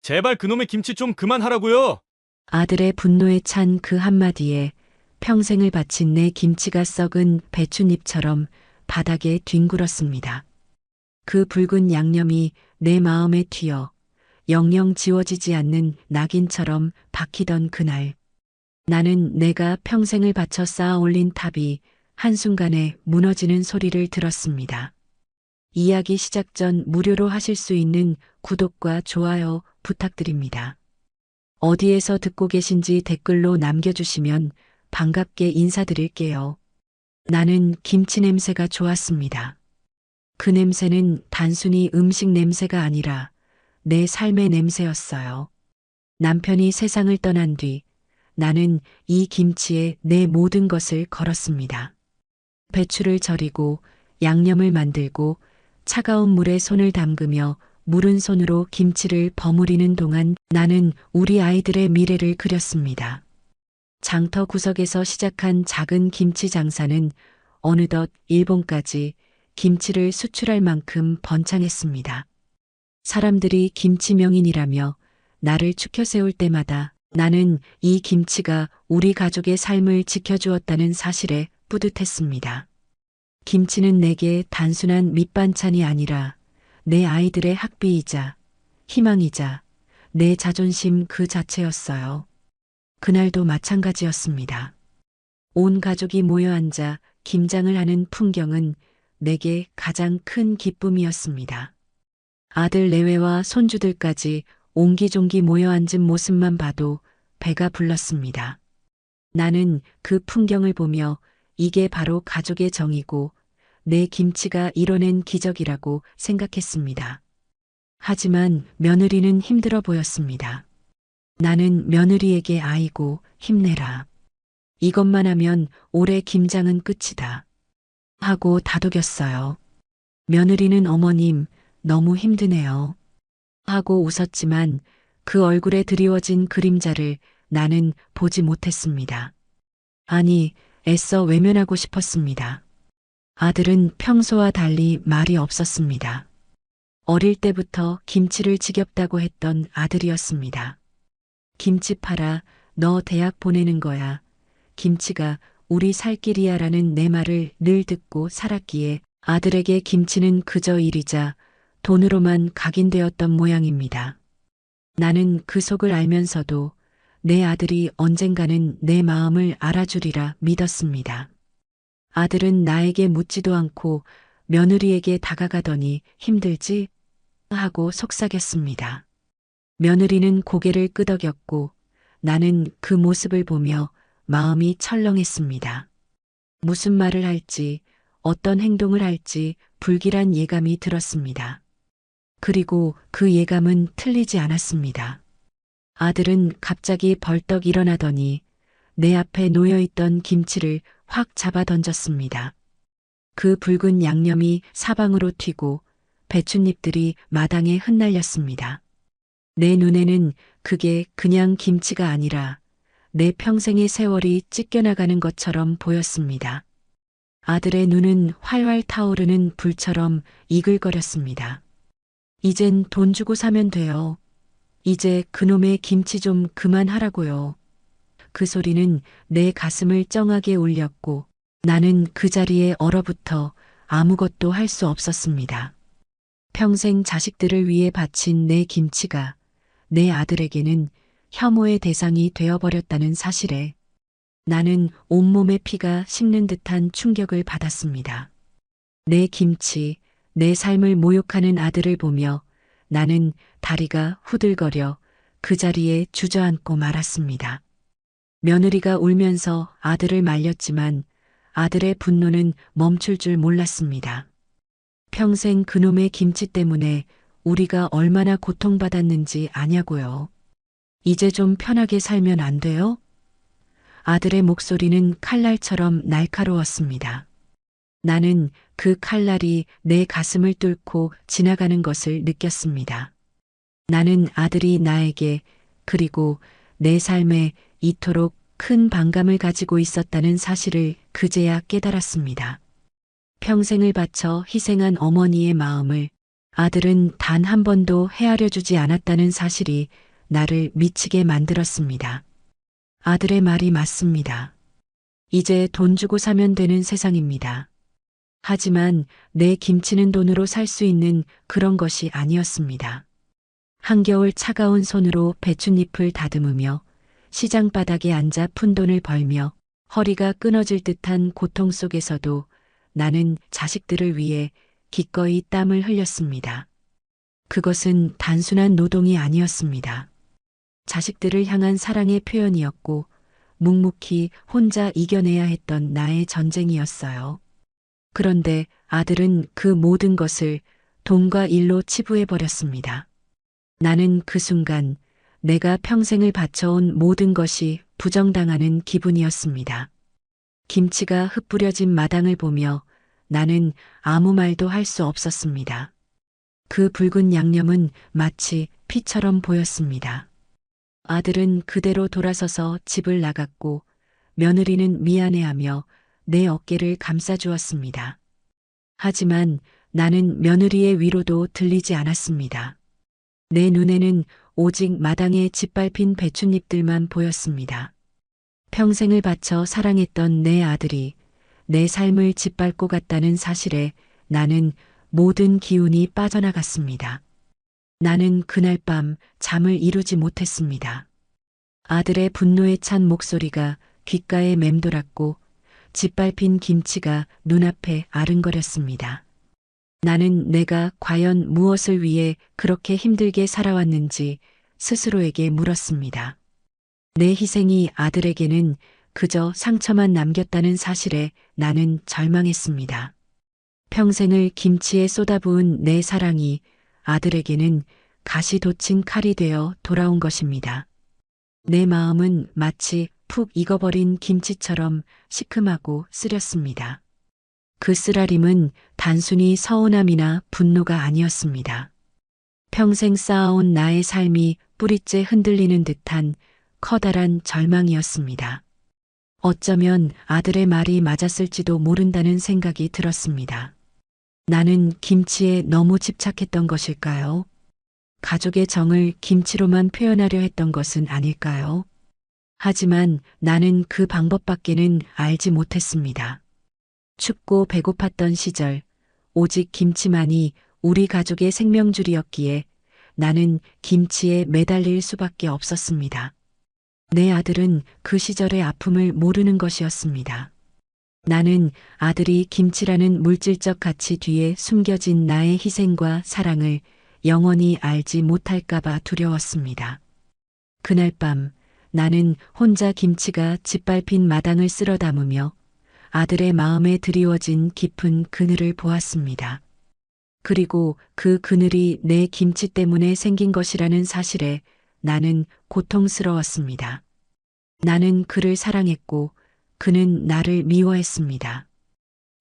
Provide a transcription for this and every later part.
제발 그놈의 김치 좀 그만하라고요. 아들의 분노에 찬 그 한마디에 평생을 바친 내 김치가 썩은 배춧잎처럼 바닥에 뒹굴었습니다. 그 붉은 양념이 내 마음에 튀어 영영 지워지지 않는 낙인처럼 박히던 그날. 나는 내가 평생을 바쳐 쌓아 올린 탑이 한순간에 무너지는 소리를 들었습니다. 이야기 시작 전 무료로 하실 수 있는 구독과 좋아요 부탁드립니다. 어디에서 듣고 계신지 댓글로 남겨주시면 반갑게 인사드릴게요. 나는 김치 냄새가 좋았습니다. 그 냄새는 단순히 음식 냄새가 아니라 내 삶의 냄새였어요. 남편이 세상을 떠난 뒤 나는 이 김치에 내 모든 것을 걸었습니다. 배추를 절이고 양념을 만들고 차가운 물에 손을 담그며 무른 손으로 김치를 버무리는 동안 나는 우리 아이들의 미래를 그렸습니다. 장터 구석에서 시작한 작은 김치 장사는 어느덧 일본까지 김치를 수출할 만큼 번창했습니다. 사람들이 김치 명인이라며 나를 추켜 세울 때마다 나는 이 김치가 우리 가족의 삶을 지켜주었다는 사실에 뿌듯했습니다. 김치는 내게 단순한 밑반찬이 아니라 내 아이들의 학비이자 희망이자 내 자존심 그 자체였어요. 그날도 마찬가지였습니다. 온 가족이 모여 앉아 김장을 하는 풍경은 내게 가장 큰 기쁨이었습니다. 아들 내외와 손주들까지 옹기종기 모여 앉은 모습만 봐도 배가 불렀습니다. 나는 그 풍경을 보며 이게 바로 가족의 정이고 내 김치가 이뤄낸 기적이라고 생각했습니다. 하지만 며느리는 힘들어 보였습니다. 나는 며느리에게 아이고 힘내라. 이것만 하면 올해 김장은 끝이다. 하고 다독였어요. 며느리는 어머님 너무 힘드네요. 하고 웃었지만 그 얼굴에 드리워진 그림자를 나는 보지 못했습니다. 아니, 애써 외면하고 싶었습니다. 아들은 평소와 달리 말이 없었습니다. 어릴 때부터 김치를 지겹다고 했던 아들이었습니다. 김치 팔아 너 대학 보내는 거야. 김치가 우리 살 길이야라는 내 말을 늘 듣고 살았기에 아들에게 김치는 그저 일이자 돈으로만 각인되었던 모양입니다. 나는 그 속을 알면서도 내 아들이 언젠가는 내 마음을 알아주리라 믿었습니다. 아들은 나에게 묻지도 않고 며느리에게 다가가더니 힘들지? 하고 속삭였습니다. 며느리는 고개를 끄덕였고 나는 그 모습을 보며 마음이 철렁했습니다. 무슨 말을 할지, 어떤 행동을 할지 불길한 예감이 들었습니다. 그리고 그 예감은 틀리지 않았습니다. 아들은 갑자기 벌떡 일어나더니 내 앞에 놓여있던 김치를 확 잡아 던졌습니다. 그 붉은 양념이 사방으로 튀고 배춧잎들이 마당에 흩날렸습니다. 내 눈에는 그게 그냥 김치가 아니라 내 평생의 세월이 찢겨나가는 것처럼 보였습니다. 아들의 눈은 활활 타오르는 불처럼 이글거렸습니다. 이젠 돈 주고 사면 돼요. 이제 그놈의 김치 좀 그만하라고요. 그 소리는 내 가슴을 쩡하게 울렸고 나는 그 자리에 얼어붙어 아무것도 할 수 없었습니다. 평생 자식들을 위해 바친 내 김치가 내 아들에게는 혐오의 대상이 되어버렸다는 사실에 나는 온몸의 피가 식는 듯한 충격을 받았습니다. 내 김치, 내 삶을 모욕하는 아들을 보며 나는 다리가 후들거려 그 자리에 주저앉고 말았습니다. 며느리가 울면서 아들을 말렸지만 아들의 분노는 멈출 줄 몰랐습니다. 평생 그놈의 김치 때문에 우리가 얼마나 고통받았는지 아냐고요. 이제 좀 편하게 살면 안 돼요? 아들의 목소리는 칼날처럼 날카로웠습니다. 나는 그 칼날이 내 가슴을 뚫고 지나가는 것을 느꼈습니다. 나는 아들이 나에게 그리고 내 삶에 이토록 큰 반감을 가지고 있었다는 사실을 그제야 깨달았습니다. 평생을 바쳐 희생한 어머니의 마음을 아들은 단 한 번도 헤아려 주지 않았다는 사실이 나를 미치게 만들었습니다. 아들의 말이 맞습니다. 이제 돈 주고 사면 되는 세상입니다. 하지만 내 김치는 돈으로 살 수 있는 그런 것이 아니었습니다. 한겨울 차가운 손으로 배춧잎을 다듬으며 시장 바닥에 앉아 푼돈을 벌며 허리가 끊어질 듯한 고통 속에서도 나는 자식들을 위해 기꺼이 땀을 흘렸습니다. 그것은 단순한 노동이 아니었습니다. 자식들을 향한 사랑의 표현이었고 묵묵히 혼자 이겨내야 했던 나의 전쟁이었어요. 그런데 아들은 그 모든 것을 돈과 일로 치부해버렸습니다. 나는 그 순간 내가 평생을 바쳐온 모든 것이 부정당하는 기분이었습니다. 김치가 흩뿌려진 마당을 보며 나는 아무 말도 할 수 없었습니다. 그 붉은 양념은 마치 피처럼 보였습니다. 아들은 그대로 돌아서서 집을 나갔고 며느리는 미안해하며 내 어깨를 감싸주었습니다. 하지만 나는 며느리의 위로도 들리지 않았습니다. 내 눈에는 오직 마당에 짓밟힌 배춧잎들만 보였습니다. 평생을 바쳐 사랑했던 내 아들이 내 삶을 짓밟고 갔다는 사실에 나는 모든 기운이 빠져나갔습니다. 나는 그날 밤 잠을 이루지 못했습니다. 아들의 분노에 찬 목소리가 귓가에 맴돌았고 짓밟힌 김치가 눈앞에 아른거렸습니다. 나는 내가 과연 무엇을 위해 그렇게 힘들게 살아왔는지 스스로에게 물었습니다. 내 희생이 아들에게는 그저 상처만 남겼다는 사실에 나는 절망했습니다. 평생을 김치에 쏟아부은 내 사랑이 아들에게는 가시 돋친 칼이 되어 돌아온 것입니다. 내 마음은 마치 푹 익어버린 김치처럼 시큼하고 쓰렸습니다. 그 쓰라림은 단순히 서운함이나 분노가 아니었습니다. 평생 쌓아온 나의 삶이 뿌리째 흔들리는 듯한 커다란 절망이었습니다. 어쩌면 아들의 말이 맞았을지도 모른다는 생각이 들었습니다. 나는 김치에 너무 집착했던 것일까요? 가족의 정을 김치로만 표현하려 했던 것은 아닐까요? 하지만 나는 그 방법밖에는 알지 못했습니다. 춥고 배고팠던 시절, 오직 김치만이 우리 가족의 생명줄이었기에 나는 김치에 매달릴 수밖에 없었습니다. 내 아들은 그 시절의 아픔을 모르는 것이었습니다. 나는 아들이 김치라는 물질적 가치 뒤에 숨겨진 나의 희생과 사랑을 영원히 알지 못할까봐 두려웠습니다. 그날 밤 나는 혼자 김치가 짓밟힌 마당을 쓸어 담으며 아들의 마음에 드리워진 깊은 그늘을 보았습니다. 그리고 그 그늘이 내 김치 때문에 생긴 것이라는 사실에 나는 고통스러웠습니다. 나는 그를 사랑했고 그는 나를 미워했습니다.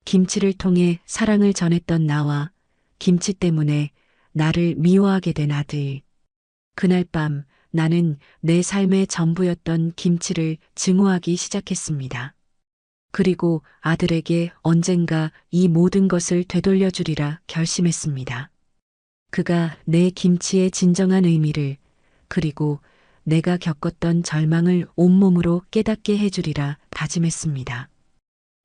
김치를 통해 사랑을 전했던 나와 김치 때문에 나를 미워하게 된 아들. 그날 밤 나는 내 삶의 전부였던 김치를 증오하기 시작했습니다. 그리고 아들에게 언젠가 이 모든 것을 되돌려 주리라 결심했습니다. 그가 내 김치의 진정한 의미를 그리고 내가 겪었던 절망을 온몸으로 깨닫게 해주리라 다짐했습니다.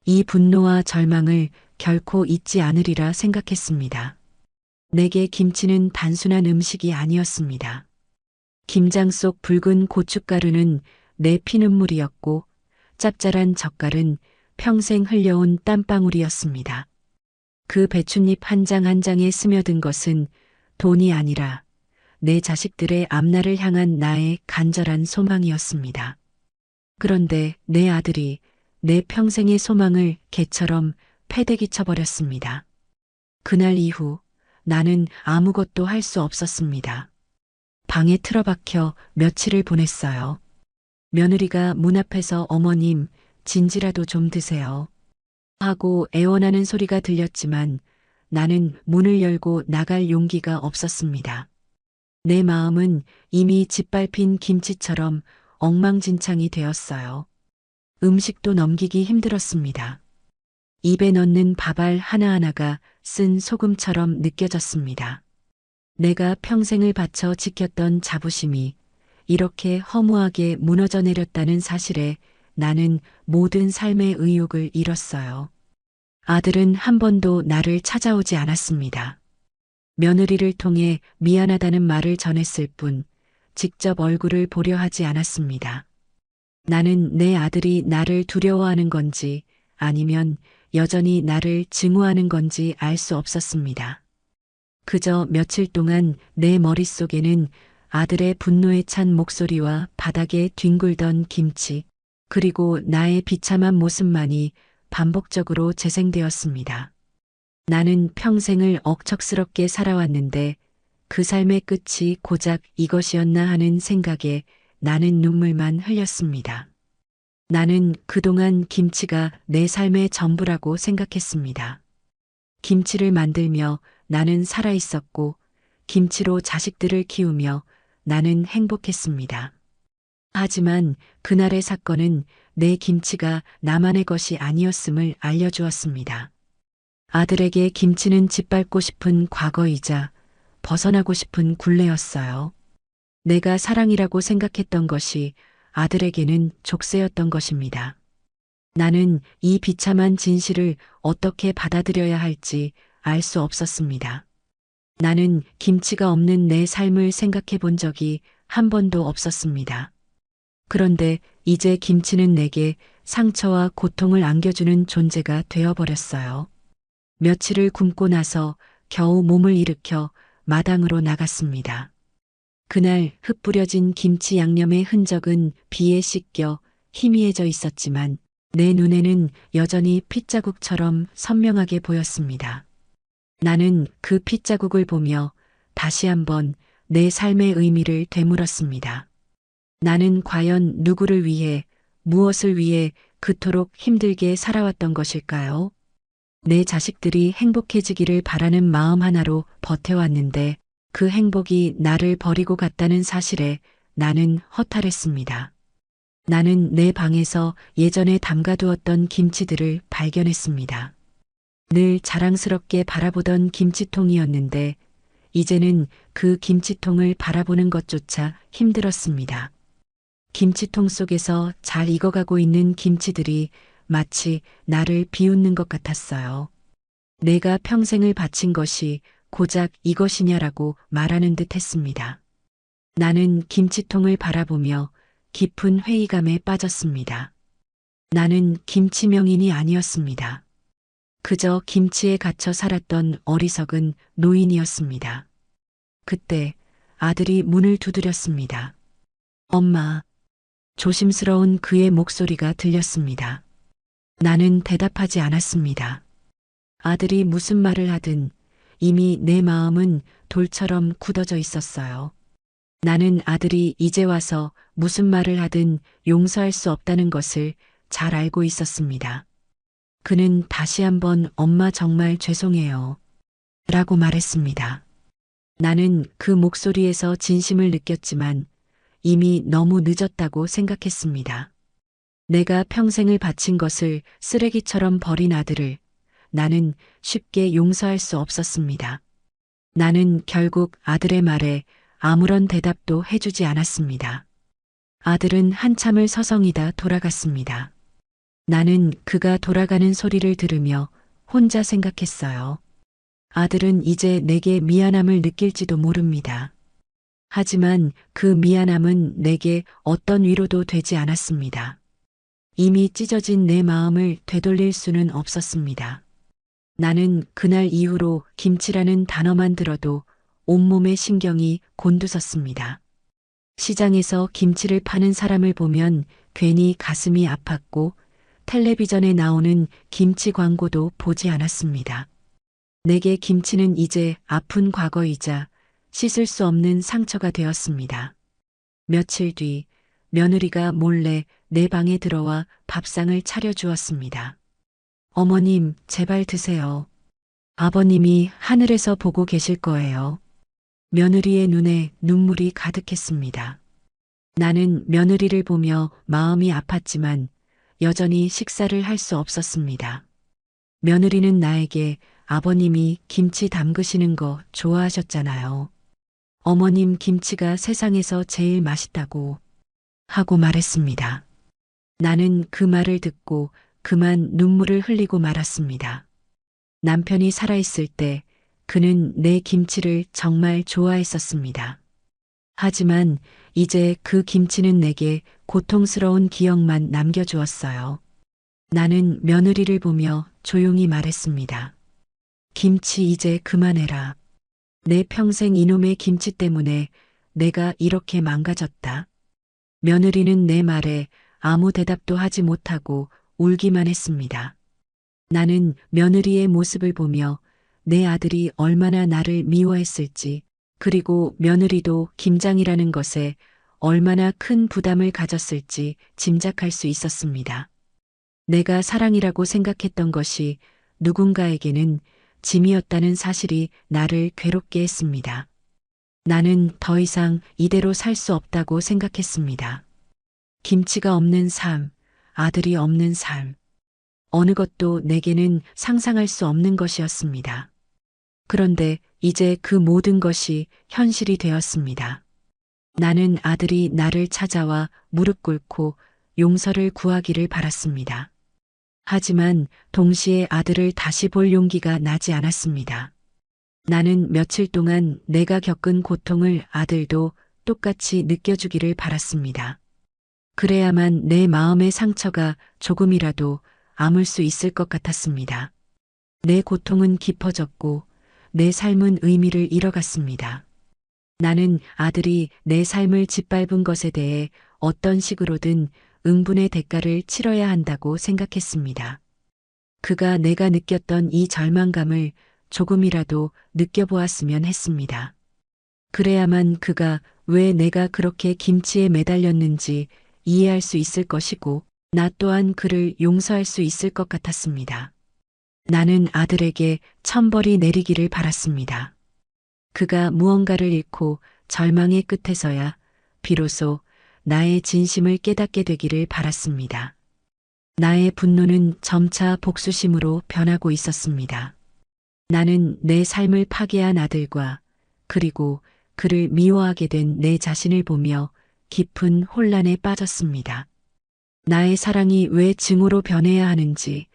이 분노와 절망을 결코 잊지 않으리라 생각했습니다. 내게 김치는 단순한 음식이 아니었습니다. 김장 속 붉은 고춧가루는 내 피눈물이었고 짭짤한 젓갈은 평생 흘려온 땀방울이었습니다. 그 배춧잎 한 장 한 장에 스며든 것은 돈이 아니라 내 자식들의 앞날을 향한 나의 간절한 소망이었습니다. 그런데 내 아들이 내 평생의 소망을 개처럼 패대기 쳐버렸습니다. 그날 이후 나는 아무것도 할 수 없었습니다. 방에 틀어박혀 며칠을 보냈어요. 며느리가 문 앞에서 어머님, 진지라도 좀 드세요. 하고 애원하는 소리가 들렸지만 나는 문을 열고 나갈 용기가 없었습니다. 내 마음은 이미 짓밟힌 김치처럼 엉망진창이 되었어요. 음식도 넘기기 힘들었습니다. 입에 넣는 밥알 하나하나가 쓴 소금처럼 느껴졌습니다. 내가 평생을 바쳐 지켰던 자부심이 이렇게 허무하게 무너져 내렸다는 사실에 나는 모든 삶의 의욕을 잃었어요. 아들은 한 번도 나를 찾아오지 않았습니다. 며느리를 통해 미안하다는 말을 전했을 뿐 직접 얼굴을 보려 하지 않았습니다. 나는 내 아들이 나를 두려워하는 건지 아니면 여전히 나를 증오하는 건지 알 수 없었습니다. 그저 며칠 동안 내 머릿속에는 아들의 분노에 찬 목소리와 바닥에 뒹굴던 김치, 그리고 나의 비참한 모습만이 반복적으로 재생되었습니다. 나는 평생을 억척스럽게 살아왔는데 그 삶의 끝이 고작 이것이었나 하는 생각에 나는 눈물만 흘렸습니다. 나는 그동안 김치가 내 삶의 전부라고 생각했습니다. 김치를 만들며 나는 살아 있었고 김치로 자식들을 키우며 나는 행복했습니다. 하지만 그날의 사건은 내 김치가 나만의 것이 아니었음을 알려주었습니다. 아들에게 김치는 짓밟고 싶은 과거이자 벗어나고 싶은 굴레였어요. 내가 사랑이라고 생각했던 것이 아들에게는 족쇄였던 것입니다. 나는 이 비참한 진실을 어떻게 받아들여야 할지 알 수 없었습니다. 나는 김치가 없는 내 삶을 생각해 본 적이 한 번도 없었습니다. 그런데 이제 김치는 내게 상처와 고통을 안겨주는 존재가 되어버렸어요. 며칠을 굶고 나서 겨우 몸을 일으켜 마당으로 나갔습니다. 그날 흩뿌려진 김치 양념의 흔적은 비에 씻겨 희미해져 있었지만 내 눈에는 여전히 핏자국처럼 선명하게 보였습니다. 나는 그 핏자국을 보며 다시 한번 내 삶의 의미를 되물었습니다. 나는 과연 누구를 위해, 무엇을 위해 그토록 힘들게 살아왔던 것일까요? 내 자식들이 행복해지기를 바라는 마음 하나로 버텨왔는데 그 행복이 나를 버리고 갔다는 사실에 나는 허탈했습니다. 나는 내 방에서 예전에 담가두었던 김치들을 발견했습니다. 늘 자랑스럽게 바라보던 김치통이었는데 이제는 그 김치통을 바라보는 것조차 힘들었습니다. 김치통 속에서 잘 익어가고 있는 김치들이 마치 나를 비웃는 것 같았어요. 내가 평생을 바친 것이 고작 이것이냐라고 말하는 듯 했습니다. 나는 김치통을 바라보며 깊은 회의감에 빠졌습니다. 나는 김치 명인이 아니었습니다. 그저 김치에 갇혀 살았던 어리석은 노인이었습니다. 그때 아들이 문을 두드렸습니다. 엄마. 조심스러운 그의 목소리가 들렸습니다. 나는 대답하지 않았습니다. 아들이 무슨 말을 하든 이미 내 마음은 돌처럼 굳어져 있었어요. 나는 아들이 이제 와서 무슨 말을 하든 용서할 수 없다는 것을 잘 알고 있었습니다. 그는 다시 한번 엄마 정말 죄송해요. 라고 말했습니다. 나는 그 목소리에서 진심을 느꼈지만 이미 너무 늦었다고 생각했습니다. 내가 평생을 바친 것을 쓰레기처럼 버린 아들을 나는 쉽게 용서할 수 없었습니다. 나는 결국 아들의 말에 아무런 대답도 해주지 않았습니다. 아들은 한참을 서성이다 돌아갔습니다. 나는 그가 돌아가는 소리를 들으며 혼자 생각했어요. 아들은 이제 내게 미안함을 느낄지도 모릅니다. 하지만 그 미안함은 내게 어떤 위로도 되지 않았습니다. 이미 찢어진 내 마음을 되돌릴 수는 없었습니다. 나는 그날 이후로 김치라는 단어만 들어도 온몸의 신경이 곤두섰습니다. 시장에서 김치를 파는 사람을 보면 괜히 가슴이 아팠고 텔레비전에 나오는 김치 광고도 보지 않았습니다. 내게 김치는 이제 아픈 과거이자 씻을 수 없는 상처가 되었습니다. 며칠 뒤 며느리가 몰래 내 방에 들어와 밥상을 차려주었습니다. 어머님, 제발 드세요. 아버님이 하늘에서 보고 계실 거예요. 며느리의 눈에 눈물이 가득했습니다. 나는 며느리를 보며 마음이 아팠지만 여전히 식사를 할 수 없었습니다. 며느리는 나에게 아버님이 김치 담그시는 거 좋아하셨잖아요. 어머님 김치가 세상에서 제일 맛있다고 하고 말했습니다. 나는 그 말을 듣고 그만 눈물을 흘리고 말았습니다. 남편이 살아있을 때 그는 내 김치를 정말 좋아했었습니다. 하지만 이제 그 김치는 내게 고통스러운 기억만 남겨주었어요. 나는 며느리를 보며 조용히 말했습니다. 김치 이제 그만해라. 내 평생 이놈의 김치 때문에 내가 이렇게 망가졌다. 며느리는 내 말에 아무 대답도 하지 못하고 울기만 했습니다. 나는 며느리의 모습을 보며 내 아들이 얼마나 나를 미워했을지, 그리고 며느리도 김장이라는 것에 얼마나 큰 부담을 가졌을지 짐작할 수 있었습니다. 내가 사랑이라고 생각했던 것이 누군가에게는 짐이었다는 사실이 나를 괴롭게 했습니다. 나는 더 이상 이대로 살 수 없다고 생각했습니다. 김치가 없는 삶, 아들이 없는 삶, 어느 것도 내게는 상상할 수 없는 것이었습니다. 그런데 이제 그 모든 것이 현실이 되었습니다. 나는 아들이 나를 찾아와 무릎 꿇고 용서를 구하기를 바랐습니다. 하지만 동시에 아들을 다시 볼 용기가 나지 않았습니다. 나는 며칠 동안 내가 겪은 고통을 아들도 똑같이 느껴주기를 바랐습니다. 그래야만 내 마음의 상처가 조금이라도 아물 수 있을 것 같았습니다. 내 고통은 깊어졌고 내 삶은 의미를 잃어갔습니다. 나는 아들이 내 삶을 짓밟은 것에 대해 어떤 식으로든 응분의 대가를 치러야 한다고 생각했습니다. 그가 내가 느꼈던 이 절망감을 조금이라도 느껴보았으면 했습니다. 그래야만 그가 왜 내가 그렇게 김치에 매달렸는지 이해할 수 있을 것이고 나 또한 그를 용서할 수 있을 것 같았습니다. 나는 아들에게 천벌이 내리기를 바랐습니다. 그가 무언가를 잃고 절망의 끝에서야 비로소 나의 진심을 깨닫게 되기를 바랐습니다. 나의 분노는 점차 복수심으로 변하고 있었습니다. 나는 내 삶을 파괴한 아들과 그리고 그를 미워하게 된 내 자신을 보며 깊은 혼란에 빠졌습니다. 나의 사랑이 왜 증오로 변해야 하는지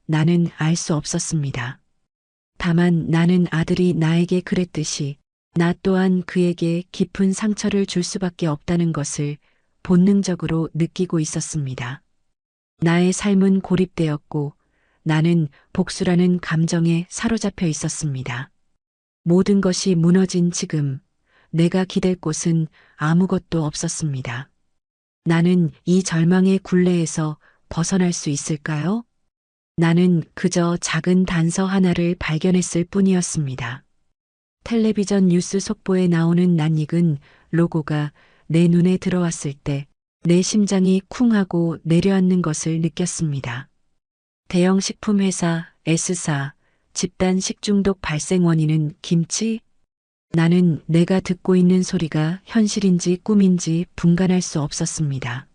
나는 알 수 없었습니다. 다만 나는 아들이 나에게 그랬듯이 나 또한 그에게 깊은 상처를 줄 수밖에 없다는 것을 본능적으로 느끼고 있었습니다. 나의 삶은 고립되었고 나는 복수라는 감정에 사로잡혀 있었습니다. 모든 것이 무너진 지금 내가 기댈 곳은 아무것도 없었습니다. 나는 이 절망의 굴레에서 벗어날 수 있을까요? 나는 그저 작은 단서 하나를 발견했을 뿐이었습니다. 텔레비전 뉴스 속보에 나오는 낯익은 로고가 내 눈에 들어왔을 때 내 심장이 쿵 하고 내려앉는 것을 느꼈습니다. 대형 식품회사 S사 집단 식중독 발생 원인은 김치? 나는 내가 듣고 있는 소리가 현실인지 꿈인지 분간할 수 없었습니다.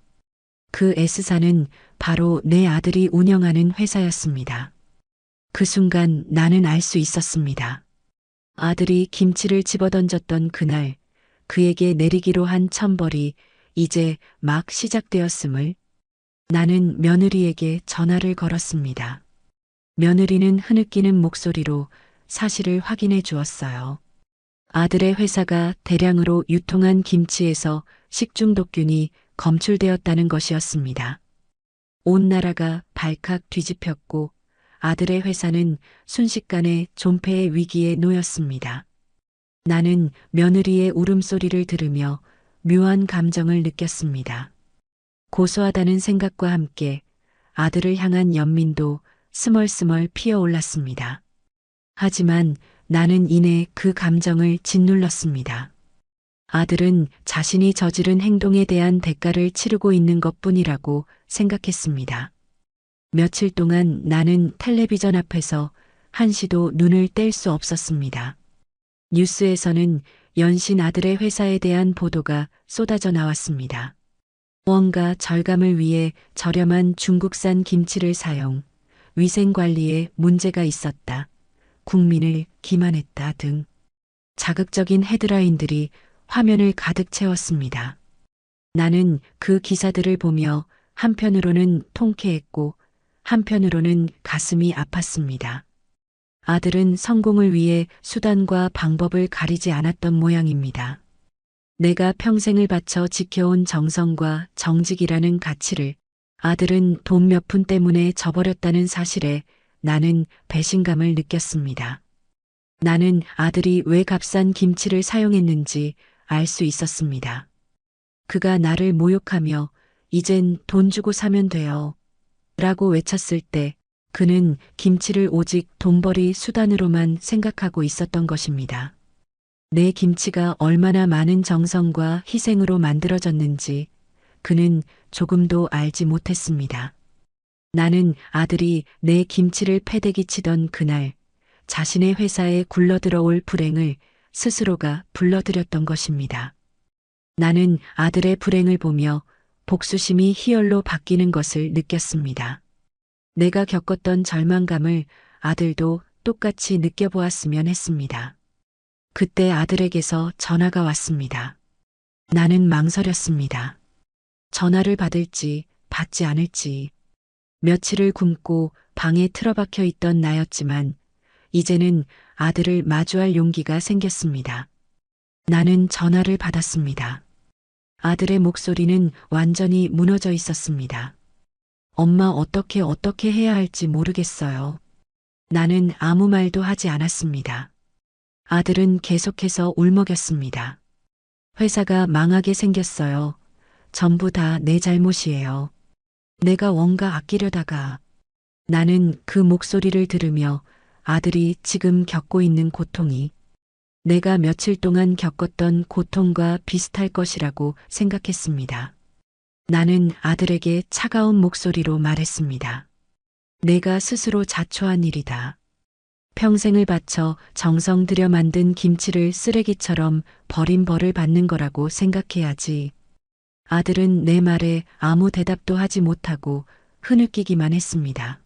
그 S사는 바로 내 아들이 운영하는 회사였습니다. 그 순간 나는 알 수 있었습니다. 아들이 김치를 집어던졌던 그날 그에게 내리기로 한 천벌이 이제 막 시작되었음을. 나는 며느리에게 전화를 걸었습니다. 며느리는 흐느끼는 목소리로 사실을 확인해 주었어요. 아들의 회사가 대량으로 유통한 김치에서 식중독균이 검출되었다는 것이었습니다. 온 나라가 발칵 뒤집혔고 아들의 회사는 순식간에 존폐의 위기에 놓였습니다. 나는 며느리의 울음소리를 들으며 묘한 감정을 느꼈습니다. 고소하다는 생각과 함께 아들을 향한 연민도 스멀스멀 피어올랐습니다. 하지만 나는 이내 그 감정을 짓눌렀습니다. 아들은 자신이 저지른 행동에 대한 대가를 치르고 있는 것뿐이라고 생각했습니다. 며칠 동안 나는 텔레비전 앞에서 한시도 눈을 뗄 수 없었습니다. 뉴스에서는 연신 아들의 회사에 대한 보도가 쏟아져 나왔습니다. 무언가 절감을 위해 저렴한 중국산 김치를 사용, 위생관리에 문제가 있었다, 국민을 기만했다 등 자극적인 헤드라인들이 화면을 가득 채웠습니다. 나는 그 기사들을 보며 한편으로는 통쾌했고 한편으로는 가슴이 아팠습니다. 아들은 성공을 위해 수단과 방법을 가리지 않았던 모양입니다. 내가 평생을 바쳐 지켜온 정성과 정직이라는 가치를 아들은 돈 몇 푼 때문에 저버렸다는 사실에 나는 배신감을 느꼈습니다. 나는 아들이 왜 값싼 김치를 사용했는지 알 수 있었습니다. 그가 나를 모욕하며 이젠 돈 주고 사면 돼요. 라고 외쳤을 때 그는 김치를 오직 돈벌이 수단으로만 생각하고 있었던 것입니다. 내 김치가 얼마나 많은 정성과 희생으로 만들어졌는지 그는 조금도 알지 못했습니다. 나는 아들이 내 김치를 패대기 치던 그날 자신의 회사에 굴러들어올 불행을 스스로가 불러들였던 것입니다. 나는 아들의 불행을 보며 복수심이 희열로 바뀌는 것을 느꼈습니다. 내가 겪었던 절망감을 아들도 똑같이 느껴보았으면 했습니다. 그때 아들에게서 전화가 왔습니다. 나는 망설였습니다. 전화를 받을지 받지 않을지 며칠을 굶고 방에 틀어박혀 있던 나였지만 이제는 아들을 마주할 용기가 생겼습니다. 나는 전화를 받았습니다. 아들의 목소리는 완전히 무너져 있었습니다. 엄마 어떻게 해야 할지 모르겠어요. 나는 아무 말도 하지 않았습니다. 아들은 계속해서 울먹였습니다. 회사가 망하게 생겼어요. 전부 다 내 잘못이에요. 내가 뭔가 아끼려다가 나는 그 목소리를 들으며 아들이 지금 겪고 있는 고통이 내가 며칠 동안 겪었던 고통과 비슷할 것이라고 생각했습니다. 나는 아들에게 차가운 목소리로 말했습니다. 내가 스스로 자초한 일이다. 평생을 바쳐 정성 들여 만든 김치를 쓰레기처럼 버린 벌을 받는 거라고 생각해야지. 아들은 내 말에 아무 대답도 하지 못하고 흐느끼기만 했습니다.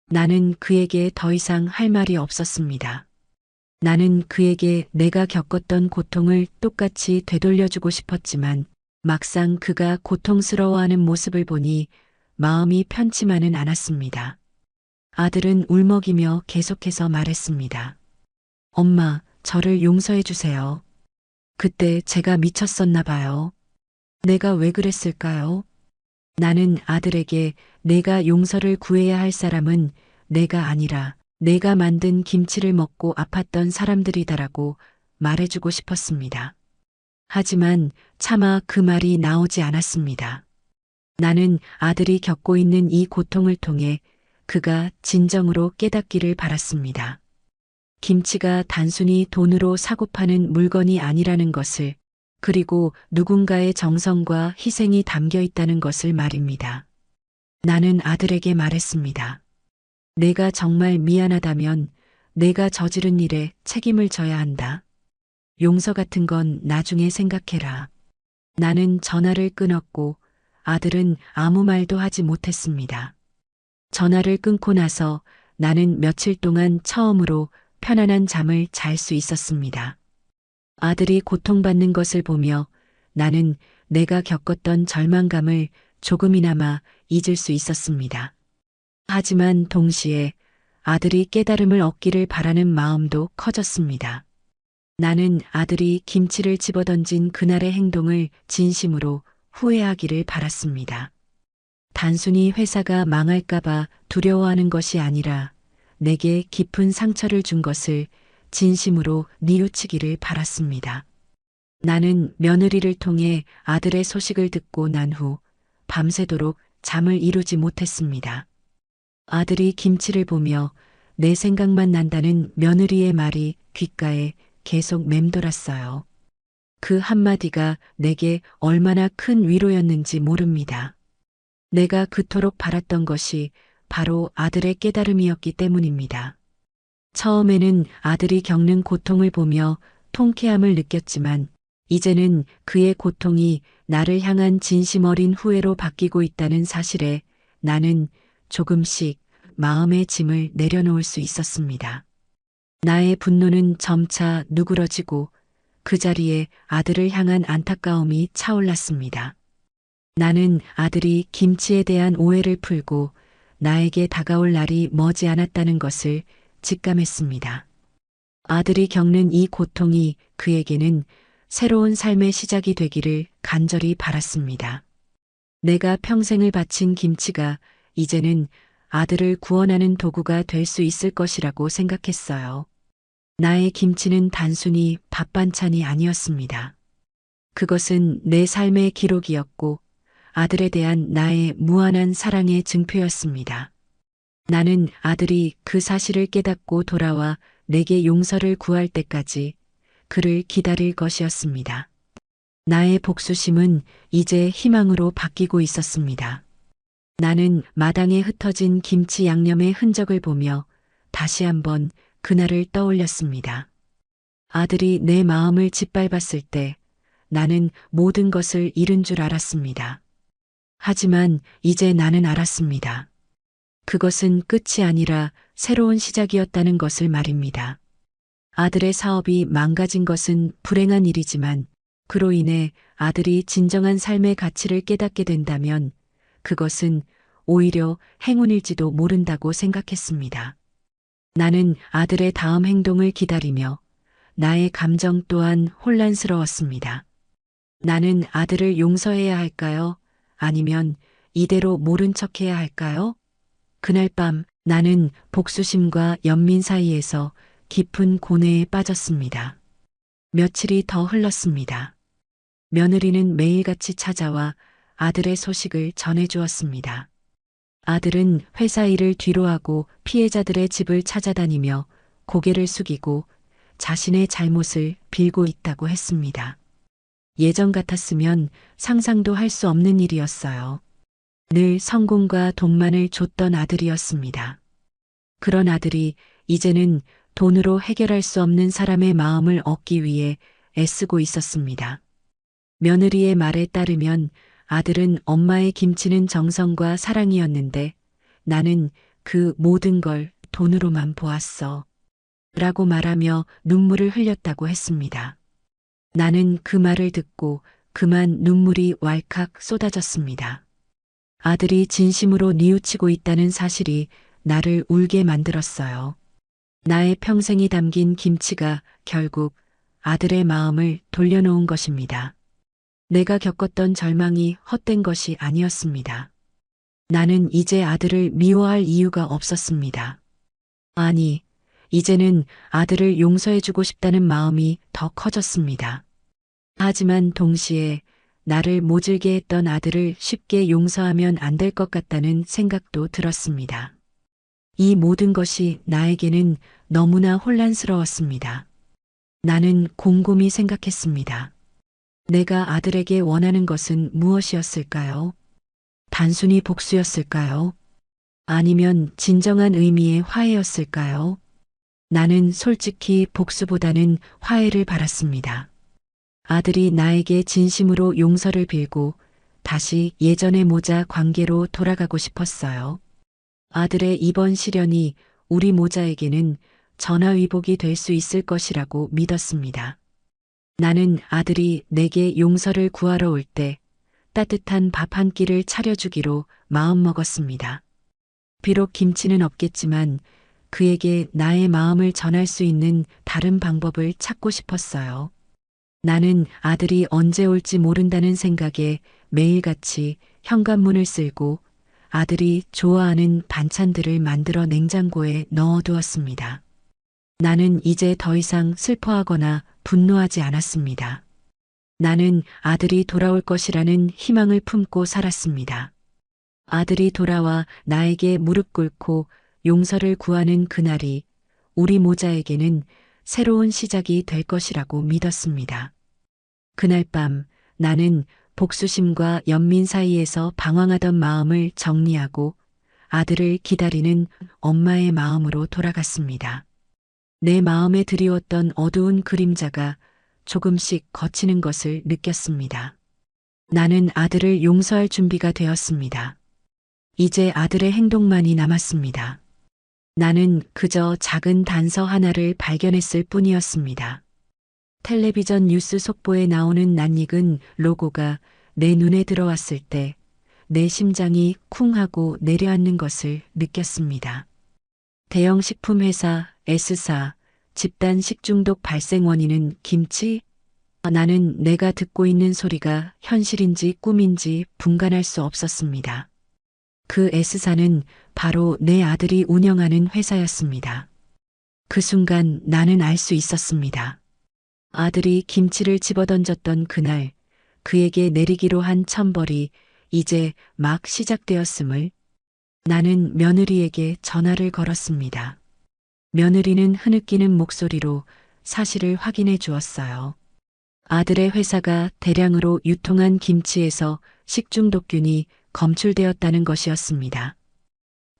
나는 그에게 더 이상 할 말이 없었습니다. 나는 그에게 내가 겪었던 고통을 똑같이 되돌려주고 싶었지만 막상 그가 고통스러워하는 모습을 보니 마음이 편치만은 않았습니다. 아들은 울먹이며 계속해서 말했습니다. 엄마, 저를 용서해 주세요. 그때 제가 미쳤었나 봐요. 내가 왜 그랬을까요? 나는 아들에게 내가 용서를 구해야 할 사람은 내가 아니라 내가 만든 김치를 먹고 아팠던 사람들이다라고 말해주고 싶었습니다. 하지만 차마 그 말이 나오지 않았습니다. 나는 아들이 겪고 있는 이 고통을 통해 그가 진정으로 깨닫기를 바랐습니다. 김치가 단순히 돈으로 사고 파는 물건이 아니라는 것을, 그리고 누군가의 정성과 희생이 담겨 있다는 것을 말입니다. 나는 아들에게 말했습니다. 내가 정말 미안하다면 내가 저지른 일에 책임을 져야 한다. 용서 같은 건 나중에 생각해라. 나는 전화를 끊었고 아들은 아무 말도 하지 못했습니다. 전화를 끊고 나서 나는 며칠 동안 처음으로 편안한 잠을 잘 수 있었습니다. 아들이 고통받는 것을 보며 나는 내가 겪었던 절망감을 조금이나마 잊을 수 있었습니다. 하지만 동시에 아들이 깨달음을 얻기를 바라는 마음도 커졌습니다. 나는 아들이 김치를 집어던진 그날의 행동을 진심으로 후회하기를 바랐습니다. 단순히 회사가 망할까봐 두려워하는 것이 아니라 내게 깊은 상처를 준 것을 진심으로 뉘우치기를 바랐습니다. 나는 며느리를 통해 아들의 소식을 듣고 난 후 밤새도록 잠을 이루지 못했습니다. 아들이 김치를 보며 내 생각만 난다는 며느리의 말이 귓가에 계속 맴돌았어요. 그 한마디가 내게 얼마나 큰 위로였는지 모릅니다. 내가 그토록 바랐던 것이 바로 아들의 깨달음이었기 때문입니다. 처음에는 아들이 겪는 고통을 보며 통쾌함을 느꼈지만 이제는 그의 고통이 나를 향한 진심 어린 후회로 바뀌고 있다는 사실에 나는 조금씩 마음의 짐을 내려놓을 수 있었습니다. 나의 분노는 점차 누그러지고 그 자리에 아들을 향한 안타까움이 차올랐습니다. 나는 아들이 김치에 대한 오해를 풀고 나에게 다가올 날이 머지 않았다는 것을 직감했습니다. 아들이 겪는 이 고통이 그에게는 새로운 삶의 시작이 되기를 간절히 바랐습니다. 내가 평생을 바친 김치가 이제는 아들을 구원하는 도구가 될 수 있을 것이라고 생각했어요. 나의 김치는 단순히 밥 반찬이 아니었습니다. 그것은 내 삶의 기록이었고 아들에 대한 나의 무한한 사랑의 증표였습니다. 나는 아들이 그 사실을 깨닫고 돌아와 내게 용서를 구할 때까지 그를 기다릴 것이었습니다. 나의 복수심은 이제 희망으로 바뀌고 있었습니다. 나는 마당에 흩어진 김치 양념의 흔적을 보며 다시 한번 그날을 떠올렸습니다. 아들이 내 마음을 짓밟았을 때 나는 모든 것을 잃은 줄 알았습니다. 하지만 이제 나는 알았습니다. 그것은 끝이 아니라 새로운 시작이었다는 것을 말입니다. 아들의 사업이 망가진 것은 불행한 일이지만 그로 인해 아들이 진정한 삶의 가치를 깨닫게 된다면 그것은 오히려 행운일지도 모른다고 생각했습니다. 나는 아들의 다음 행동을 기다리며 나의 감정 또한 혼란스러웠습니다. 나는 아들을 용서해야 할까요? 아니면 이대로 모른 척해야 할까요? 그날 밤 나는 복수심과 연민 사이에서 깊은 고뇌에 빠졌습니다. 며칠이 더 흘렀습니다. 며느리는 매일같이 찾아와 아들의 소식을 전해주었습니다. 아들은 회사 일을 뒤로하고 피해자들의 집을 찾아다니며 고개를 숙이고 자신의 잘못을 빌고 있다고 했습니다. 예전 같았으면 상상도 할 수 없는 일이었어요. 늘 성공과 돈만을 줬던 아들이었습니다. 그런 아들이 이제는 돈으로 해결할 수 없는 사람의 마음을 얻기 위해 애쓰고 있었습니다. 며느리의 말에 따르면 아들은 엄마의 김치는 정성과 사랑이었는데 나는 그 모든 걸 돈으로만 보았어. 라고 말하며 눈물을 흘렸다고 했습니다. 나는 그 말을 듣고 그만 눈물이 왈칵 쏟아졌습니다. 아들이 진심으로 뉘우치고 있다는 사실이 나를 울게 만들었어요. 나의 평생이 담긴 김치가 결국 아들의 마음을 돌려놓은 것입니다. 내가 겪었던 절망이 헛된 것이 아니었습니다. 나는 이제 아들을 미워할 이유가 없었습니다. 아니, 이제는 아들을 용서해주고 싶다는 마음이 더 커졌습니다. 하지만 동시에 나를 모질게 했던 아들을 쉽게 용서하면 안 될 것 같다는 생각도 들었습니다. 이 모든 것이 나에게는 너무나 혼란스러웠습니다. 나는 곰곰이 생각했습니다. 내가 아들에게 원하는 것은 무엇이었을까요? 단순히 복수였을까요? 아니면 진정한 의미의 화해였을까요? 나는 솔직히 복수보다는 화해를 바랐습니다. 아들이 나에게 진심으로 용서를 빌고 다시 예전의 모자 관계로 돌아가고 싶었어요. 아들의 이번 시련이 우리 모자에게는 전화위복이 될 수 있을 것이라고 믿었습니다. 나는 아들이 내게 용서를 구하러 올 때 따뜻한 밥 한 끼를 차려주기로 마음먹었습니다. 비록 김치는 없겠지만 그에게 나의 마음을 전할 수 있는 다른 방법을 찾고 싶었어요. 나는 아들이 언제 올지 모른다는 생각에 매일같이 현관문을 쓸고 아들이 좋아하는 반찬들을 만들어 냉장고에 넣어두었습니다. 나는 이제 더 이상 슬퍼하거나 분노하지 않았습니다. 나는 아들이 돌아올 것이라는 희망을 품고 살았습니다. 아들이 돌아와 나에게 무릎 꿇고 용서를 구하는 그날이 우리 모자에게는 새로운 시작이 될 것이라고 믿었습니다. 그날 밤 나는 복수심과 연민 사이에서 방황하던 마음을 정리하고 아들을 기다리는 엄마의 마음으로 돌아갔습니다. 내 마음에 드리웠던 어두운 그림자가 조금씩 걷히는 것을 느꼈습니다. 나는 아들을 용서할 준비가 되었습니다. 이제 아들의 행동만이 남았습니다. 나는 그저 작은 단서 하나를 발견했을 뿐이었습니다. 텔레비전 뉴스 속보에 나오는 낯익은 로고가 내 눈에 들어왔을 때 내 심장이 쿵 하고 내려앉는 것을 느꼈습니다. 대형 식품회사 S사 집단 식중독 발생 원인은 김치? 나는 내가 듣고 있는 소리가 현실인지 꿈인지 분간할 수 없었습니다. 그 S사는 바로 내 아들이 운영하는 회사였습니다. 그 순간 나는 알 수 있었습니다. 아들이 김치를 집어던졌던 그날 그에게 내리기로 한 천벌이 이제 막 시작되었음을. 나는 며느리에게 전화를 걸었습니다. 며느리는 흐느끼는 목소리로 사실을 확인해 주었어요. 아들의 회사가 대량으로 유통한 김치에서 식중독균이 검출되었다는 것이었습니다.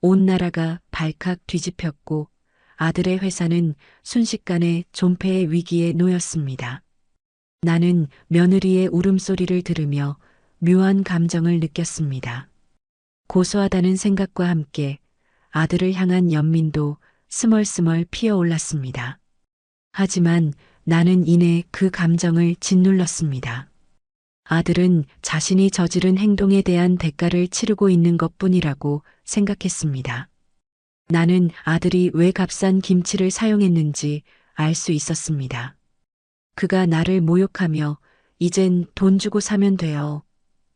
온 나라가 발칵 뒤집혔고 아들의 회사는 순식간에 존폐의 위기에 놓였습니다. 나는 며느리의 울음소리를 들으며 묘한 감정을 느꼈습니다. 고소하다는 생각과 함께 아들을 향한 연민도 스멀스멀 피어올랐습니다. 하지만 나는 이내 그 감정을 짓눌렀습니다. 아들은 자신이 저지른 행동에 대한 대가를 치르고 있는 것뿐이라고 생각했습니다. 나는 아들이 왜 값싼 김치를 사용했는지 알 수 있었습니다. 그가 나를 모욕하며 이젠 돈 주고 사면 돼요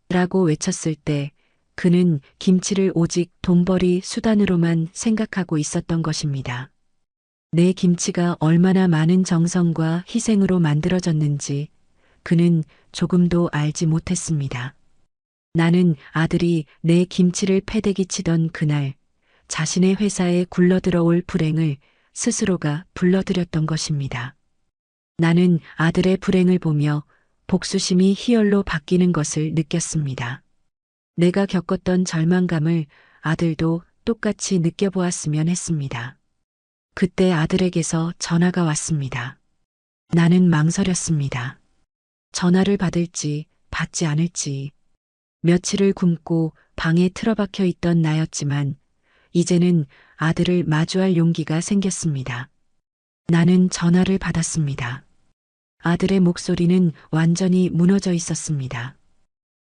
라고 외쳤을 때 그는 김치를 오직 돈벌이 수단으로만 생각하고 있었던 것입니다. 내 김치가 얼마나 많은 정성과 희생으로 만들어졌는지 그는 조금도 알지 못했습니다. 나는 아들이 내 김치를 패대기 치던 그날 자신의 회사에 굴러들어올 불행을 스스로가 불러들였던 것입니다. 나는 아들의 불행을 보며 복수심이 희열로 바뀌는 것을 느꼈습니다. 내가 겪었던 절망감을 아들도 똑같이 느껴보았으면 했습니다. 그때 아들에게서 전화가 왔습니다. 나는 망설였습니다. 전화를 받을지 받지 않을지. 며칠을 굶고 방에 틀어박혀 있던 나였지만 이제는 아들을 마주할 용기가 생겼습니다. 나는 전화를 받았습니다. 아들의 목소리는 완전히 무너져 있었습니다.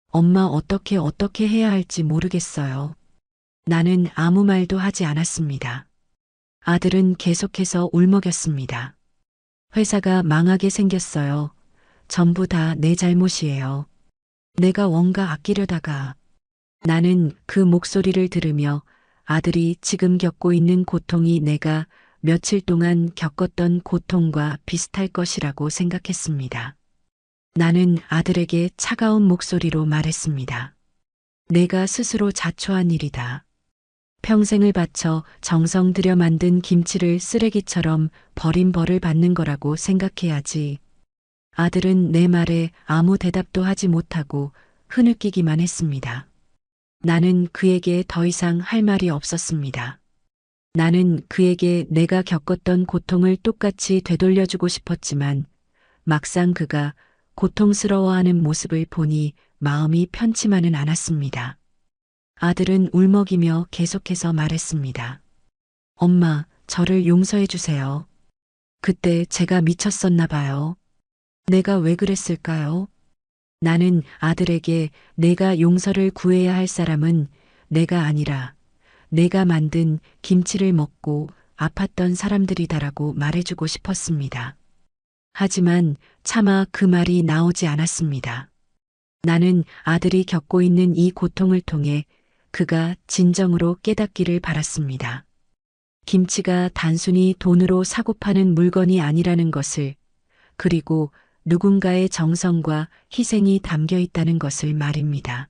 엄마 어떻게 해야 할지 모르겠어요. 나는 아무 말도 하지 않았습니다. 아들은 계속해서 울먹였습니다. 회사가 망하게 생겼어요. 전부 다 내 잘못이에요. 내가 뭔가 아끼려다가. 나는 그 목소리를 들으며 아들이 지금 겪고 있는 고통이 내가 며칠 동안 겪었던 고통과 비슷할 것이라고 생각했습니다. 나는 아들에게 차가운 목소리로 말했습니다. 내가 스스로 자초한 일이다. 평생을 바쳐 정성 들여 만든 김치를 쓰레기처럼 버린 벌을 받는 거라고 생각해야지. 아들은 내 말에 아무 대답도 하지 못하고 흐느끼기만 했습니다. 나는 그에게 더 이상 할 말이 없었습니다. 나는 그에게 내가 겪었던 고통을 똑같이 되돌려주고 싶었지만 막상 그가 고통스러워하는 모습을 보니 마음이 편치만은 않았습니다. 아들은 울먹이며 계속해서 말했습니다. 엄마, 저를 용서해 주세요. 그때 제가 미쳤었나 봐요. 내가 왜 그랬을까요? 나는 아들에게 내가 용서를 구해야 할 사람은 내가 아니라 내가 만든 김치를 먹고 아팠던 사람들이다라고 말해주고 싶었습니다. 하지만 차마 그 말이 나오지 않았습니다. 나는 아들이 겪고 있는 이 고통을 통해 그가 진정으로 깨닫기를 바랐습니다. 김치가 단순히 돈으로 사고 파는 물건이 아니라는 것을, 그리고 누군가의 정성과 희생이 담겨 있다는 것을 말입니다.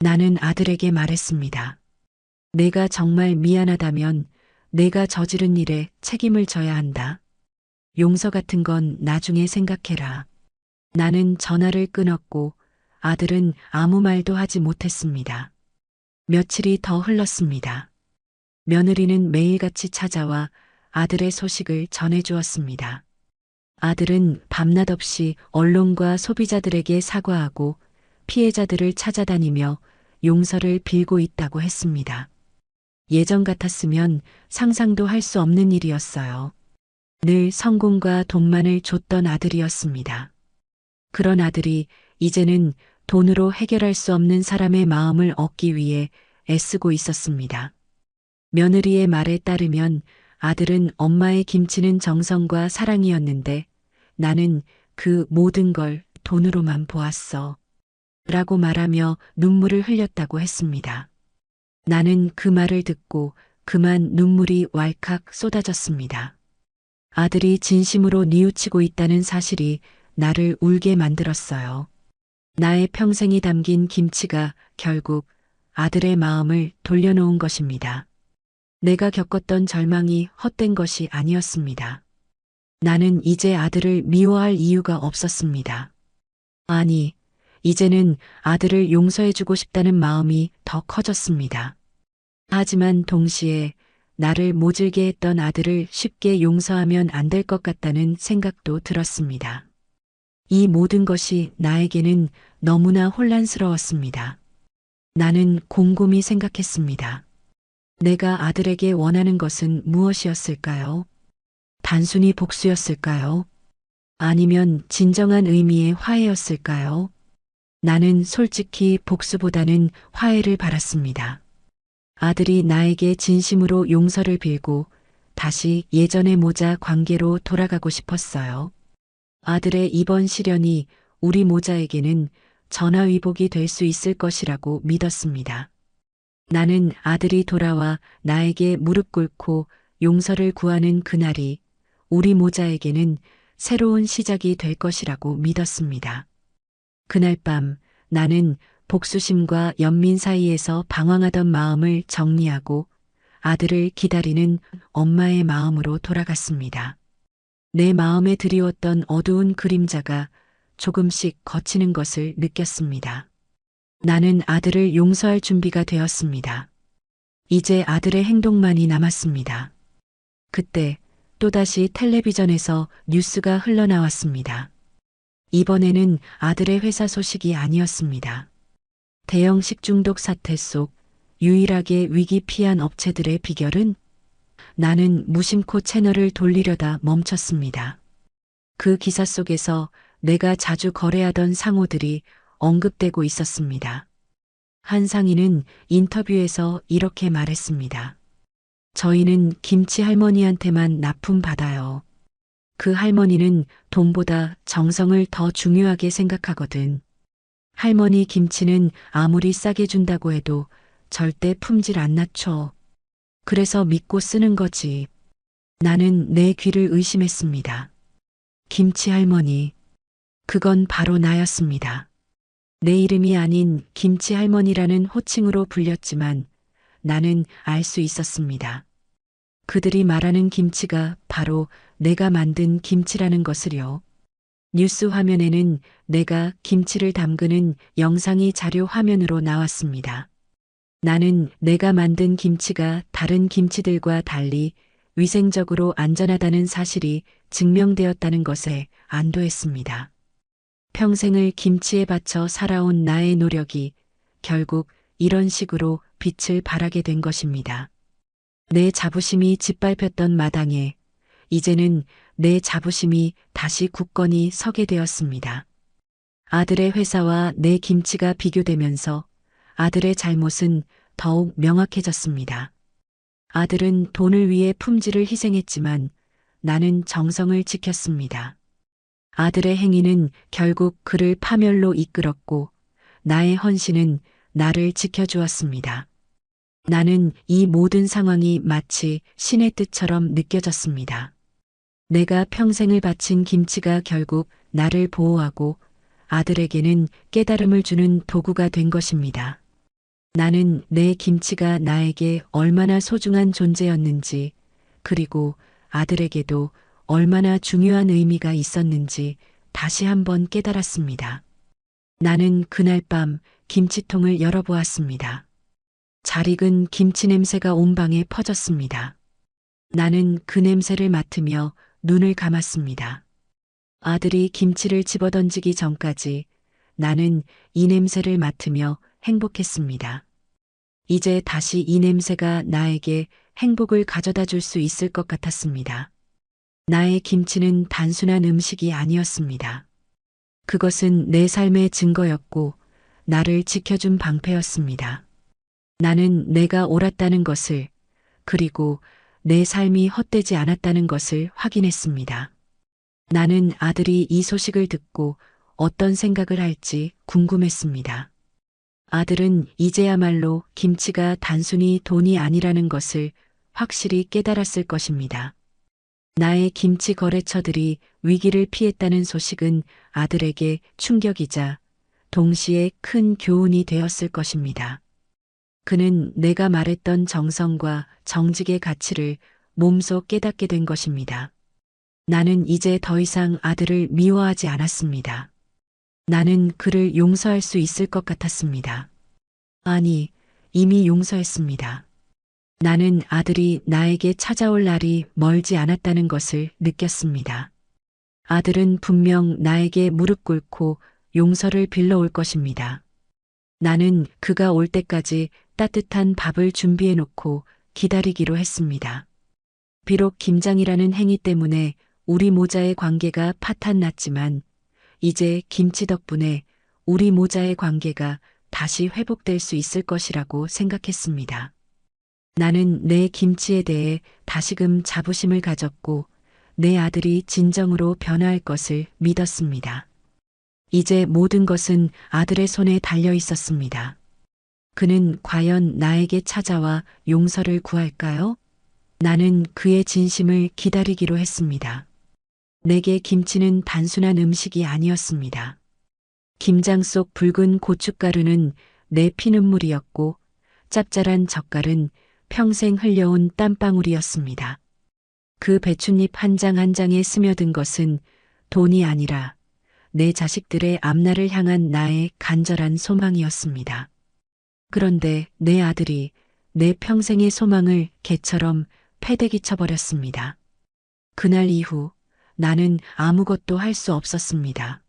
나는 아들에게 말했습니다. 내가 정말 미안하다면 내가 저지른 일에 책임을 져야 한다. 용서 같은 건 나중에 생각해라. 나는 전화를 끊었고 아들은 아무 말도 하지 못했습니다. 며칠이 더 흘렀습니다. 며느리는 매일같이 찾아와 아들의 소식을 전해주었습니다. 아들은 밤낮 없이 언론과 소비자들에게 사과하고 피해자들을 찾아다니며 용서를 빌고 있다고 했습니다. 예전 같았으면 상상도 할 수 없는 일이었어요. 늘 성공과 돈만을 줬던 아들이었습니다. 그런 아들이 이제는 돈으로 해결할 수 없는 사람의 마음을 얻기 위해 애쓰고 있었습니다. 며느리의 말에 따르면 아들은 엄마의 김치는 정성과 사랑이었는데 나는 그 모든 걸 돈으로만 보았어. 라고 말하며 눈물을 흘렸다고 했습니다. 나는 그 말을 듣고 그만 눈물이 왈칵 쏟아졌습니다. 아들이 진심으로 뉘우치고 있다는 사실이 나를 울게 만들었어요. 나의 평생이 담긴 김치가 결국 아들의 마음을 돌려놓은 것입니다. 내가 겪었던 절망이 헛된 것이 아니었습니다. 나는 이제 아들을 미워할 이유가 없었습니다. 아니, 이제는 아들을 용서해주고 싶다는 마음이 더 커졌습니다. 하지만 동시에 나를 모질게 했던 아들을 쉽게 용서하면 안 될 것 같다는 생각도 들었습니다. 이 모든 것이 나에게는 너무나 혼란스러웠습니다. 나는 곰곰이 생각했습니다. 내가 아들에게 원하는 것은 무엇이었을까요? 단순히 복수였을까요? 아니면 진정한 의미의 화해였을까요? 나는 솔직히 복수보다는 화해를 바랐습니다. 아들이 나에게 진심으로 용서를 빌고 다시 예전의 모자 관계로 돌아가고 싶었어요. 아들의 이번 시련이 우리 모자에게는 전화위복이 될 수 있을 것이라고 믿었습니다. 나는 아들이 돌아와 나에게 무릎 꿇고 용서를 구하는 그날이 우리 모자에게는 새로운 시작이 될 것이라고 믿었습니다. 그날 밤 나는 복수심과 연민 사이에서 방황하던 마음을 정리하고 아들을 기다리는 엄마의 마음으로 돌아갔습니다. 내 마음에 드리웠던 어두운 그림자가 조금씩 걷히는 것을 느꼈습니다. 나는 아들을 용서할 준비가 되었습니다. 이제 아들의 행동만이 남았습니다. 그때 또다시 텔레비전에서 뉴스가 흘러나왔습니다. 이번에는 아들의 회사 소식이 아니었습니다. 대형 식중독 사태 속 유일하게 위기 피한 업체들의 비결은? 나는 무심코 채널을 돌리려다 멈췄습니다. 그 기사 속에서 내가 자주 거래하던 상호들이 언급되고 있었습니다. 한 상인은 인터뷰에서 이렇게 말했습니다. 저희는 김치 할머니한테만 납품받아요. 그 할머니는 돈보다 정성을 더 중요하게 생각하거든. 할머니 김치는 아무리 싸게 준다고 해도 절대 품질 안 낮춰. 그래서 믿고 쓰는 거지. 나는 내 귀를 의심했습니다. 김치 할머니. 그건 바로 나였습니다. 내 이름이 아닌 김치 할머니라는 호칭으로 불렸지만 나는 알 수 있었습니다. 그들이 말하는 김치가 바로 내가 만든 김치라는 것을요. 뉴스 화면에는 내가 김치를 담그는 영상이 자료 화면으로 나왔습니다. 나는 내가 만든 김치가 다른 김치들과 달리 위생적으로 안전하다는 사실이 증명되었다는 것에 안도했습니다. 평생을 김치에 바쳐 살아온 나의 노력이 결국 이런 식으로 빛을 발하게 된 것입니다. 내 자부심이 짓밟혔던 마당에 이제는 내 자부심이 다시 굳건히 서게 되었습니다. 아들의 회사와 내 김치가 비교되면서 아들의 잘못은 더욱 명확해졌습니다. 아들은 돈을 위해 품질을 희생했지만 나는 정성을 지켰습니다. 아들의 행위는 결국 그를 파멸로 이끌었고 나의 헌신은 나를 지켜주었습니다. 나는 이 모든 상황이 마치 신의 뜻처럼 느껴졌습니다. 내가 평생을 바친 김치가 결국 나를 보호하고 아들에게는 깨달음을 주는 도구가 된 것입니다. 나는 내 김치가 나에게 얼마나 소중한 존재였는지, 그리고 아들에게도 얼마나 중요한 의미가 있었는지 다시 한번 깨달았습니다. 나는 그날 밤 김치통을 열어보았습니다. 잘 익은 김치 냄새가 온 방에 퍼졌습니다. 나는 그 냄새를 맡으며 눈을 감았습니다. 아들이 김치를 집어던지기 전까지 나는 이 냄새를 맡으며 행복했습니다. 이제 다시 이 냄새가 나에게 행복을 가져다 줄 수 있을 것 같았습니다. 나의 김치는 단순한 음식이 아니었습니다. 그것은 내 삶의 증거였고 나를 지켜준 방패였습니다. 나는 내가 옳았다는 것을, 그리고 내 삶이 헛되지 않았다는 것을 확인했습니다. 나는 아들이 이 소식을 듣고 어떤 생각을 할지 궁금했습니다. 아들은 이제야말로 김치가 단순히 돈이 아니라는 것을 확실히 깨달았을 것입니다. 나의 김치 거래처들이 위기를 피했다는 소식은 아들에게 충격이자 동시에 큰 교훈이 되었을 것입니다. 그는 내가 말했던 정성과 정직의 가치를 몸소 깨닫게 된 것입니다. 나는 이제 더 이상 아들을 미워하지 않았습니다. 나는 그를 용서할 수 있을 것 같았습니다. 아니, 이미 용서했습니다. 나는 아들이 나에게 찾아올 날이 멀지 않았다는 것을 느꼈습니다. 아들은 분명 나에게 무릎 꿇고 용서를 빌러올 것입니다. 나는 그가 올 때까지 따뜻한 밥을 준비해 놓고 기다리기로 했습니다. 비록 김장이라는 행위 때문에 우리 모자의 관계가 파탄났지만 이제 김치 덕분에 우리 모자의 관계가 다시 회복될 수 있을 것이라고 생각했습니다. 나는 내 김치에 대해 다시금 자부심을 가졌고 내 아들이 진정으로 변화할 것을 믿었습니다. 이제 모든 것은 아들의 손에 달려 있었습니다. 그는 과연 나에게 찾아와 용서를 구할까요? 나는 그의 진심을 기다리기로 했습니다. 내게 김치는 단순한 음식이 아니었습니다. 김장 속 붉은 고춧가루는 내 피눈물이었고 짭짤한 젓갈은 평생 흘려온 땀방울이었습니다. 그 배춧잎 한 장 한 장에 스며든 것은 돈이 아니라 내 자식들의 앞날을 향한 나의 간절한 소망이었습니다. 그런데 내 아들이 내 평생의 소망을 개처럼 패대기 쳐버렸습니다. 그날 이후 나는 아무것도 할 수 없었습니다.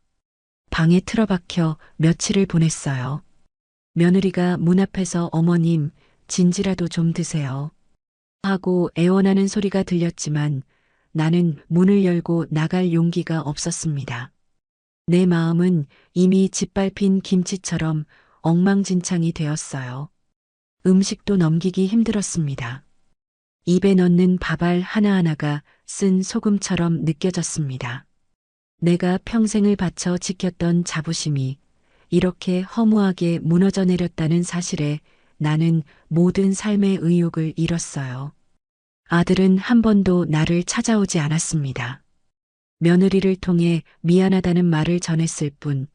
방에 틀어박혀 며칠을 보냈어요. 며느리가 문 앞에서 어머님, 진지라도 좀 드세요. 하고 애원하는 소리가 들렸지만 나는 문을 열고 나갈 용기가 없었습니다. 내 마음은 이미 짓밟힌 김치처럼 엉망진창이 되었어요. 음식도 넘기기 힘들었습니다. 입에 넣는 밥알 하나하나가 쓴 소금처럼 느껴졌습니다. 내가 평생을 바쳐 지켰던 자부심이 이렇게 허무하게 무너져 내렸다는 사실에 나는 모든 삶의 의욕을 잃었어요. 아들은 한 번도 나를 찾아오지 않았습니다. 며느리를 통해 미안하다는 말을 전했을 뿐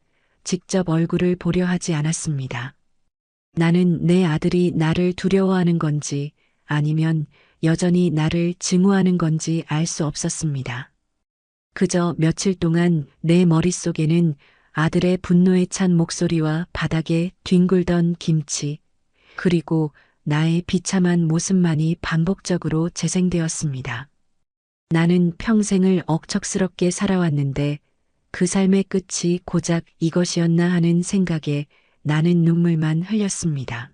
직접 얼굴을 보려 하지 않았습니다. 나는 내 아들이 나를 두려워하는 건지 아니면 여전히 나를 증오하는 건지 알 수 없었습니다. 그저 며칠 동안 내 머릿속에는 아들의 분노에 찬 목소리와 바닥에 뒹굴던 김치, 그리고 나의 비참한 모습만이 반복적으로 재생되었습니다. 나는 평생을 억척스럽게 살아왔는데 그 삶의 끝이 고작 이것이었나 하는 생각에 나는 눈물만 흘렸습니다.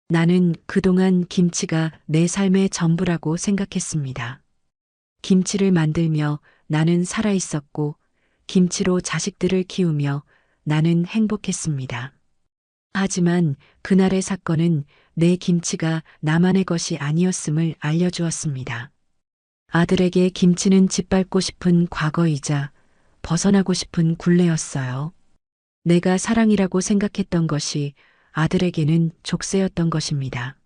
나는 그동안 김치가 내 삶의 전부라고 생각했습니다. 김치를 만들며 나는 살아있었고 김치로 자식들을 키우며 나는 행복했습니다. 하지만 그날의 사건은 내 김치가 나만의 것이 아니었음을 알려주었습니다. 아들에게 김치는 짓밟고 싶은 과거이자 벗어나고 싶은 굴레였어요. 내가 사랑이라고 생각했던 것이 아들에게는 족쇄였던 것입니다.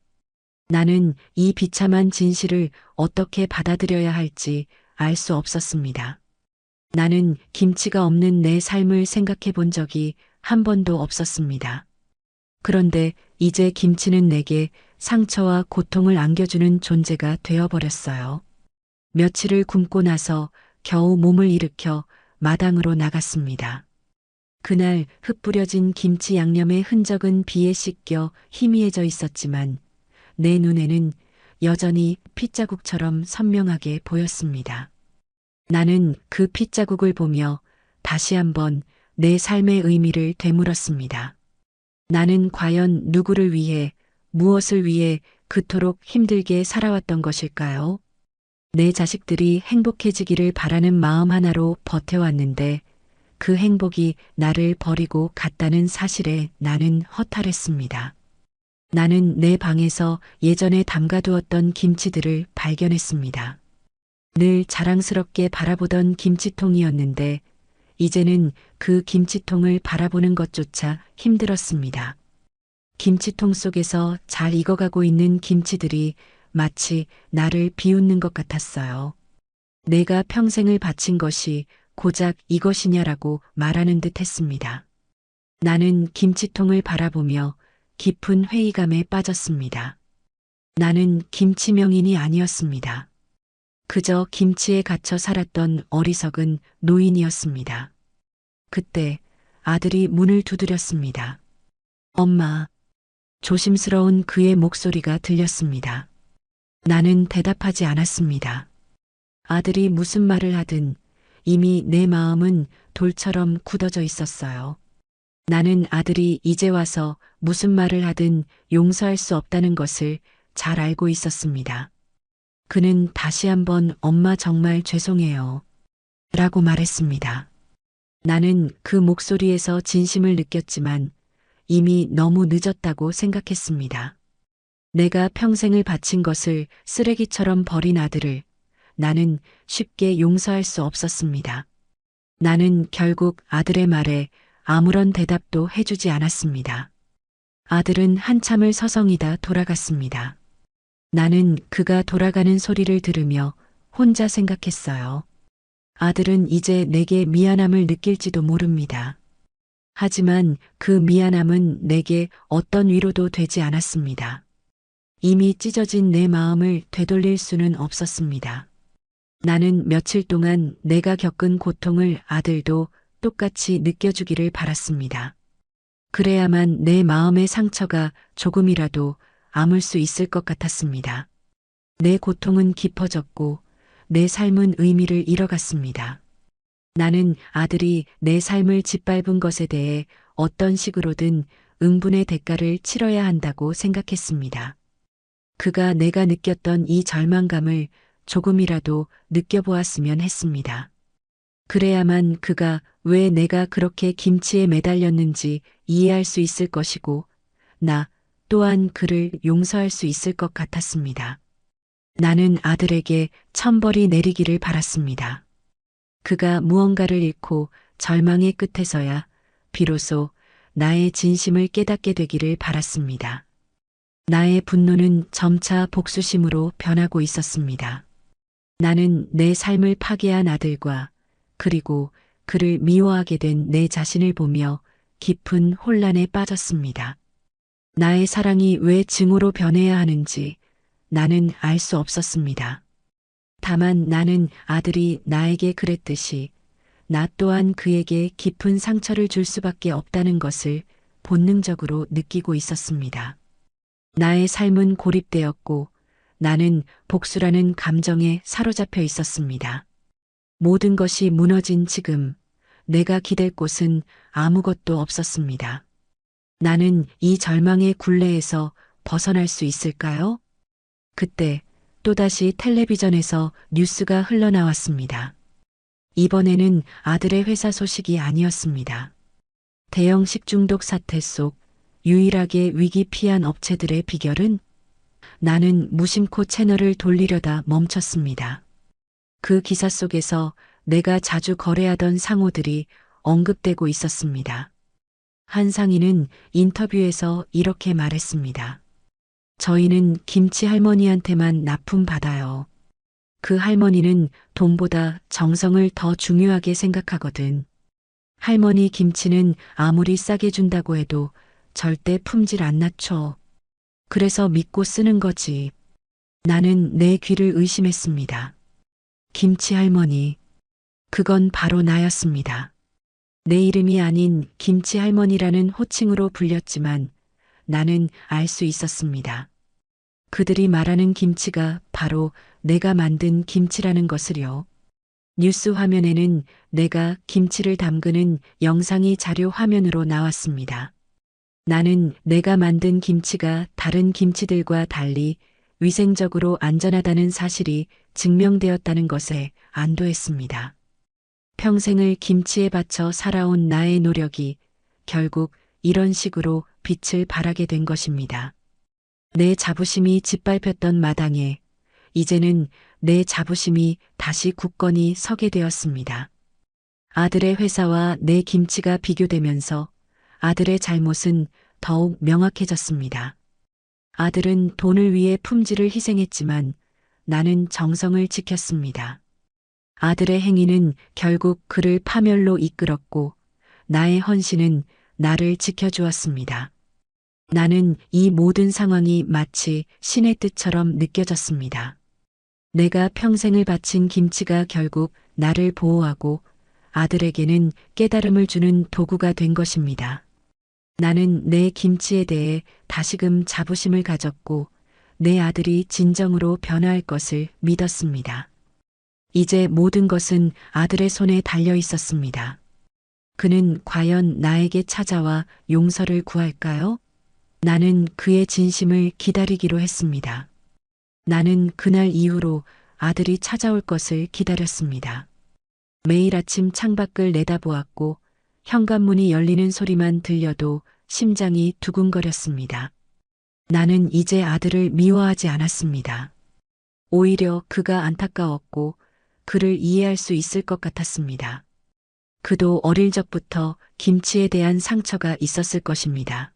나는 이 비참한 진실을 어떻게 받아들여야 할지 알 수 없었습니다. 나는 김치가 없는 내 삶을 생각해 본 적이 한 번도 없었습니다. 그런데 이제 김치는 내게 상처와 고통을 안겨주는 존재가 되어버렸어요. 며칠을 굶고 나서 겨우 몸을 일으켜 마당으로 나갔습니다. 그날 흩뿌려진 김치 양념의 흔적은 비에 씻겨 희미해져 있었지만 내 눈에는 여전히 핏자국처럼 선명하게 보였습니다. 나는 그 핏자국을 보며 다시 한번 내 삶의 의미를 되물었습니다. 나는 과연 누구를 위해, 무엇을 위해 그토록 힘들게 살아왔던 것일까요? 내 자식들이 행복해지기를 바라는 마음 하나로 버텨왔는데 그 행복이 나를 버리고 갔다는 사실에 나는 허탈했습니다. 나는 내 방에서 예전에 담가두었던 김치들을 발견했습니다. 늘 자랑스럽게 바라보던 김치통이었는데 이제는 그 김치통을 바라보는 것조차 힘들었습니다. 김치통 속에서 잘 익어가고 있는 김치들이 마치 나를 비웃는 것 같았어요. 내가 평생을 바친 것이 고작 이것이냐라고 말하는 듯 했습니다. 나는 김치통을 바라보며 깊은 회의감에 빠졌습니다. 나는 김치 명인이 아니었습니다. 그저 김치에 갇혀 살았던 어리석은 노인이었습니다. 그때 아들이 문을 두드렸습니다. 엄마. 조심스러운 그의 목소리가 들렸습니다. 나는 대답하지 않았습니다. 아들이 무슨 말을 하든 이미 내 마음은 돌처럼 굳어져 있었어요. 나는 아들이 이제 와서 무슨 말을 하든 용서할 수 없다는 것을 잘 알고 있었습니다. 그는 다시 한번 엄마 정말 죄송해요. 라고 말했습니다. 나는 그 목소리에서 진심을 느꼈지만 이미 너무 늦었다고 생각했습니다. 내가 평생을 바친 것을 쓰레기처럼 버린 아들을 나는 쉽게 용서할 수 없었습니다. 나는 결국 아들의 말에 아무런 대답도 해주지 않았습니다. 아들은 한참을 서성이다 돌아갔습니다. 나는 그가 돌아가는 소리를 들으며 혼자 생각했어요. 아들은 이제 내게 미안함을 느낄지도 모릅니다. 하지만 그 미안함은 내게 어떤 위로도 되지 않았습니다. 이미 찢어진 내 마음을 되돌릴 수는 없었습니다. 나는 며칠 동안 내가 겪은 고통을 아들도 똑같이 느껴주기를 바랐습니다. 그래야만 내 마음의 상처가 조금이라도 아물 수 있을 것 같았습니다. 내 고통은 깊어졌고 내 삶은 의미를 잃어갔습니다. 나는 아들이 내 삶을 짓밟은 것에 대해 어떤 식으로든 응분의 대가를 치러야 한다고 생각했습니다. 그가 내가 느꼈던 이 절망감을 조금이라도 느껴보았으면 했습니다. 그래야만 그가 왜 내가 그렇게 김치에 매달렸는지 이해할 수 있을 것이고 나 또한 그를 용서할 수 있을 것 같았습니다. 나는 아들에게 천벌이 내리기를 바랐습니다. 그가 무언가를 잃고 절망의 끝에서야 비로소 나의 진심을 깨닫게 되기를 바랐습니다. 나의 분노는 점차 복수심으로 변하고 있었습니다. 나는 내 삶을 파괴한 아들과 그리고 그를 미워하게 된 내 자신을 보며 깊은 혼란에 빠졌습니다. 나의 사랑이 왜 증오로 변해야 하는지 나는 알 수 없었습니다. 다만 나는 아들이 나에게 그랬듯이 나 또한 그에게 깊은 상처를 줄 수밖에 없다는 것을 본능적으로 느끼고 있었습니다. 나의 삶은 고립되었고 나는 복수라는 감정에 사로잡혀 있었습니다. 모든 것이 무너진 지금 내가 기댈 곳은 아무것도 없었습니다. 나는 이 절망의 굴레에서 벗어날 수 있을까요? 그때 또다시 텔레비전에서 뉴스가 흘러나왔습니다. 이번에는 아들의 회사 소식이 아니었습니다. 대형 식중독 사태 속 유일하게 위기 피한 업체들의 비결은? 나는 무심코 채널을 돌리려다 멈췄습니다. 그 기사 속에서 내가 자주 거래하던 상호들이 언급되고 있었습니다. 한 상인은 인터뷰에서 이렇게 말했습니다. 저희는 김치 할머니한테만 납품받아요. 그 할머니는 돈보다 정성을 더 중요하게 생각하거든. 할머니 김치는 아무리 싸게 준다고 해도 절대 품질 안 낮춰. 그래서 믿고 쓰는 거지. 나는 내 귀를 의심했습니다. 김치 할머니. 그건 바로 나였습니다. 내 이름이 아닌 김치 할머니라는 호칭으로 불렸지만 나는 알 수 있었습니다. 그들이 말하는 김치가 바로 내가 만든 김치라는 것을요. 뉴스 화면에는 내가 김치를 담그는 영상이 자료 화면으로 나왔습니다. 나는 내가 만든 김치가 다른 김치들과 달리 위생적으로 안전하다는 사실이 증명되었다는 것에 안도했습니다. 평생을 김치에 바쳐 살아온 나의 노력이 결국 이런 식으로 빛을 발하게 된 것입니다. 내 자부심이 짓밟혔던 마당에 이제는 내 자부심이 다시 굳건히 서게 되었습니다. 아들의 회사와 내 김치가 비교되면서 아들의 잘못은 더욱 명확해졌습니다. 아들은 돈을 위해 품질을 희생했지만 나는 정성을 지켰습니다. 아들의 행위는 결국 그를 파멸로 이끌었고 나의 헌신은 나를 지켜주었습니다. 나는 이 모든 상황이 마치 신의 뜻처럼 느껴졌습니다. 내가 평생을 바친 김치가 결국 나를 보호하고 아들에게는 깨달음을 주는 도구가 된 것입니다. 나는 내 김치에 대해 다시금 자부심을 가졌고 내 아들이 진정으로 변화할 것을 믿었습니다. 이제 모든 것은 아들의 손에 달려 있었습니다. 그는 과연 나에게 찾아와 용서를 구할까요? 나는 그의 진심을 기다리기로 했습니다. 나는 그날 이후로 아들이 찾아올 것을 기다렸습니다. 매일 아침 창밖을 내다보았고 현관문이 열리는 소리만 들려도 심장이 두근거렸습니다. 나는 이제 아들을 미워하지 않았습니다. 오히려 그가 안타까웠고 그를 이해할 수 있을 것 같았습니다. 그도 어릴 적부터 김치에 대한 상처가 있었을 것입니다.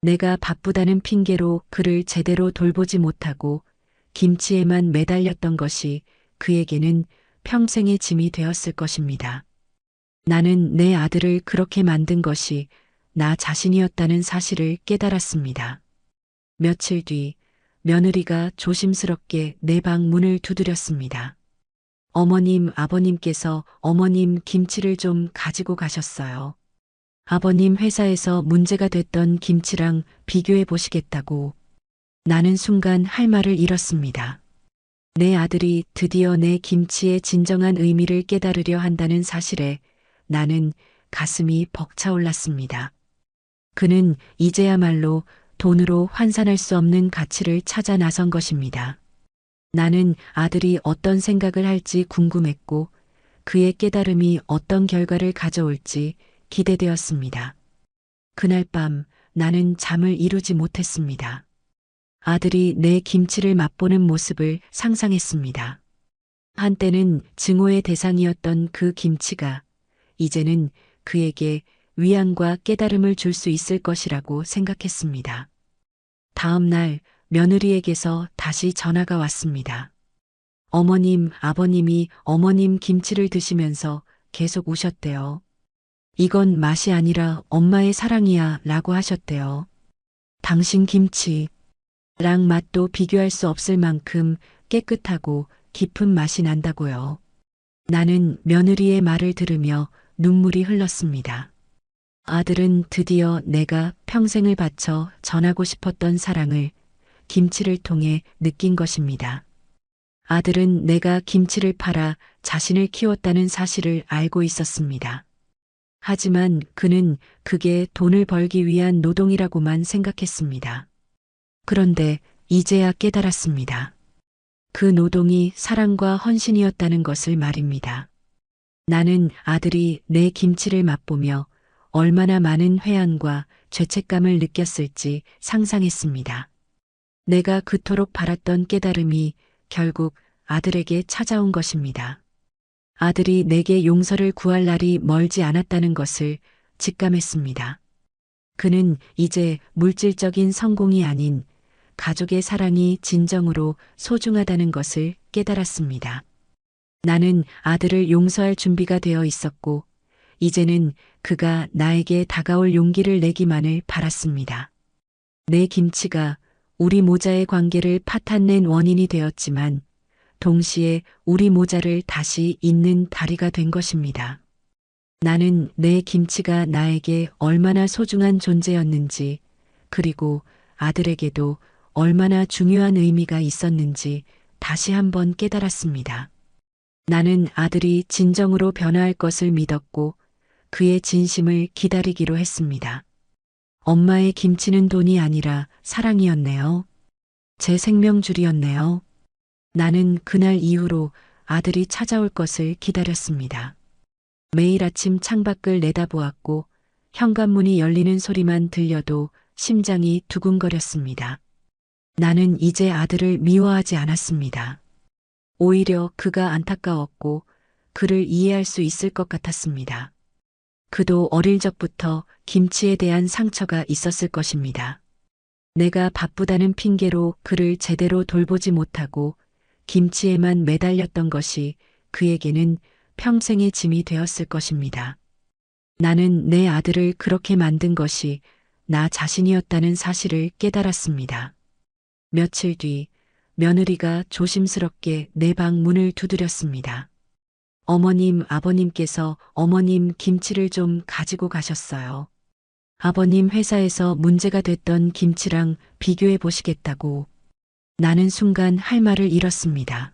내가 바쁘다는 핑계로 그를 제대로 돌보지 못하고 김치에만 매달렸던 것이 그에게는 평생의 짐이 되었을 것입니다. 나는 내 아들을 그렇게 만든 것이 나 자신이었다는 사실을 깨달았습니다. 며칠 뒤 며느리가 조심스럽게 내 방 문을 두드렸습니다. 어머님, 아버님께서 어머님 김치를 좀 가지고 가셨어요. 아버님 회사에서 문제가 됐던 김치랑 비교해 보시겠다고. 나는 순간 할 말을 잃었습니다. 내 아들이 드디어 내 김치의 진정한 의미를 깨달으려 한다는 사실에 나는 가슴이 벅차올랐습니다. 그는 이제야말로 돈으로 환산할 수 없는 가치를 찾아 나선 것입니다. 나는 아들이 어떤 생각을 할지 궁금했고 그의 깨달음이 어떤 결과를 가져올지 기대되었습니다. 그날 밤 나는 잠을 이루지 못했습니다. 아들이 내 김치를 맛보는 모습을 상상했습니다. 한때는 증오의 대상이었던 그 김치가 이제는 그에게 위안과 깨달음을 줄 수 있을 것이라고 생각했습니다. 다음 날 며느리에게서 다시 전화가 왔습니다. 어머님, 아버님이 어머님 김치를 드시면서 계속 우셨대요. 이건 맛이 아니라 엄마의 사랑이야 라고 하셨대요. 당신 김치랑 맛도 비교할 수 없을 만큼 깨끗하고 깊은 맛이 난다고요. 나는 며느리의 말을 들으며 눈물이 흘렀습니다. 아들은 드디어 내가 평생을 바쳐 전하고 싶었던 사랑을 김치를 통해 느낀 것입니다. 아들은 내가 김치를 팔아 자신을 키웠다는 사실을 알고 있었습니다. 하지만 그는 그게 돈을 벌기 위한 노동이라고만 생각했습니다. 그런데 이제야 깨달았습니다. 그 노동이 사랑과 헌신이었다는 것을 말입니다. 나는 아들이 내 김치를 맛보며 얼마나 많은 회한과 죄책감을 느꼈을지 상상했습니다. 내가 그토록 바랐던 깨달음이 결국 아들에게 찾아온 것입니다. 아들이 내게 용서를 구할 날이 멀지 않았다는 것을 직감했습니다. 그는 이제 물질적인 성공이 아닌 가족의 사랑이 진정으로 소중하다는 것을 깨달았습니다. 나는 아들을 용서할 준비가 되어 있었고, 이제는 그가 나에게 다가올 용기를 내기만을 바랐습니다. 내 김치가 우리 모자의 관계를 파탄낸 원인이 되었지만, 동시에 우리 모자를 다시 잇는 다리가 된 것입니다. 나는 내 김치가 나에게 얼마나 소중한 존재였는지, 그리고 아들에게도 얼마나 중요한 의미가 있었는지 다시 한번 깨달았습니다. 나는 아들이 진정으로 변화할 것을 믿었고 그의 진심을 기다리기로 했습니다. 엄마의 김치는 돈이 아니라 사랑이었네요. 제 생명줄이었네요. 나는 그날 이후로 아들이 찾아올 것을 기다렸습니다. 매일 아침 창밖을 내다보았고 현관문이 열리는 소리만 들려도 심장이 두근거렸습니다. 나는 이제 아들을 미워하지 않았습니다. 오히려 그가 안타까웠고 그를 이해할 수 있을 것 같았습니다. 그도 어릴 적부터 김치에 대한 상처가 있었을 것입니다. 내가 바쁘다는 핑계로 그를 제대로 돌보지 못하고 김치에만 매달렸던 것이 그에게는 평생의 짐이 되었을 것입니다. 나는 내 아들을 그렇게 만든 것이 나 자신이었다는 사실을 깨달았습니다. 며칠 뒤 며느리가 조심스럽게 내 방 문을 두드렸습니다. 어머님, 아버님께서 어머님 김치를 좀 가지고 가셨어요. 아버님 회사에서 문제가 됐던 김치랑 비교해 보시겠다고. 나는 순간 할 말을 잃었습니다.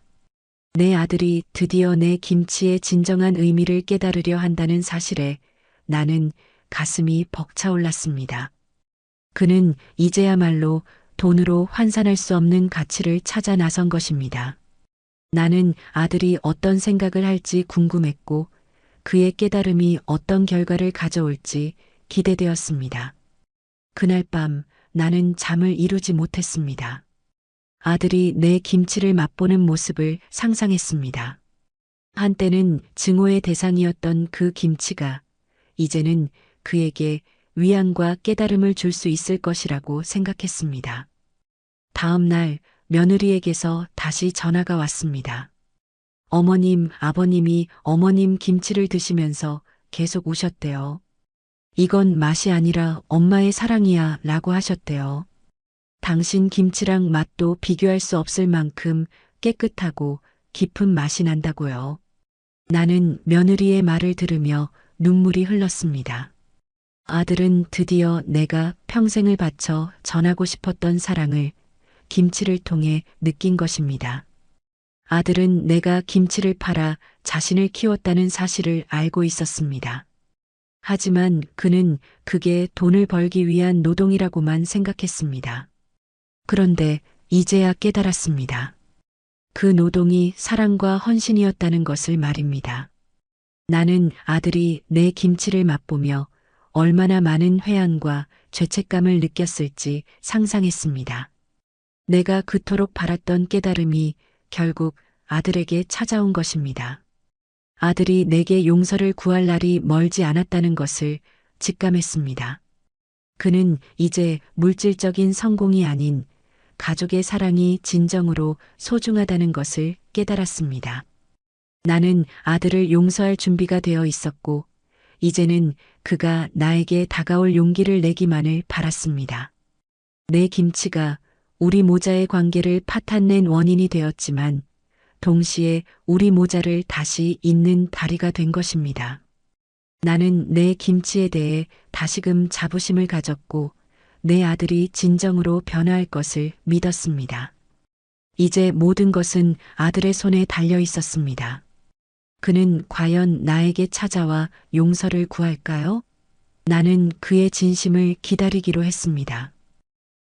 내 아들이 드디어 내 김치의 진정한 의미를 깨달으려 한다는 사실에 나는 가슴이 벅차올랐습니다. 그는 이제야말로 돈으로 환산할 수 없는 가치를 찾아 나선 것입니다. 나는 아들이 어떤 생각을 할지 궁금했고 그의 깨달음이 어떤 결과를 가져올지 기대되었습니다. 그날 밤 나는 잠을 이루지 못했습니다. 아들이 내 김치를 맛보는 모습을 상상했습니다. 한때는 증오의 대상이었던 그 김치가 이제는 그에게 위안과 깨달음을 줄 수 있을 것이라고 생각했습니다. 다음 날 며느리에게서 다시 전화가 왔습니다. 어머님, 아버님이 어머님 김치를 드시면서 계속 우셨대요. 이건 맛이 아니라 엄마의 사랑이야 라고 하셨대요. 당신 김치랑 맛도 비교할 수 없을 만큼 깨끗하고 깊은 맛이 난다고요. 나는 며느리의 말을 들으며 눈물이 흘렀습니다. 아들은 드디어 내가 평생을 바쳐 전하고 싶었던 사랑을 김치를 통해 느낀 것입니다. 아들은 내가 김치를 팔아 자신을 키웠다는 사실을 알고 있었습니다. 하지만 그는 그게 돈을 벌기 위한 노동이라고만 생각했습니다. 그런데 이제야 깨달았습니다. 그 노동이 사랑과 헌신이었다는 것을 말입니다. 나는 아들이 내 김치를 맛보며 얼마나 많은 회한과 죄책감을 느꼈을지 상상했습니다. 내가 그토록 바랐던 깨달음이 결국 아들에게 찾아온 것입니다. 아들이 내게 용서를 구할 날이 멀지 않았다는 것을 직감했습니다. 그는 이제 물질적인 성공이 아닌 가족의 사랑이 진정으로 소중하다는 것을 깨달았습니다. 나는 아들을 용서할 준비가 되어 있었고, 이제는 그가 나에게 다가올 용기를 내기만을 바랐습니다. 내 김치가 우리 모자의 관계를 파탄낸 원인이 되었지만, 동시에 우리 모자를 다시 잇는 다리가 된 것입니다. 나는 내 김치에 대해 다시금 자부심을 가졌고, 내 아들이 진정으로 변화할 것을 믿었습니다. 이제 모든 것은 아들의 손에 달려 있었습니다. 그는 과연 나에게 찾아와 용서를 구할까요? 나는 그의 진심을 기다리기로 했습니다.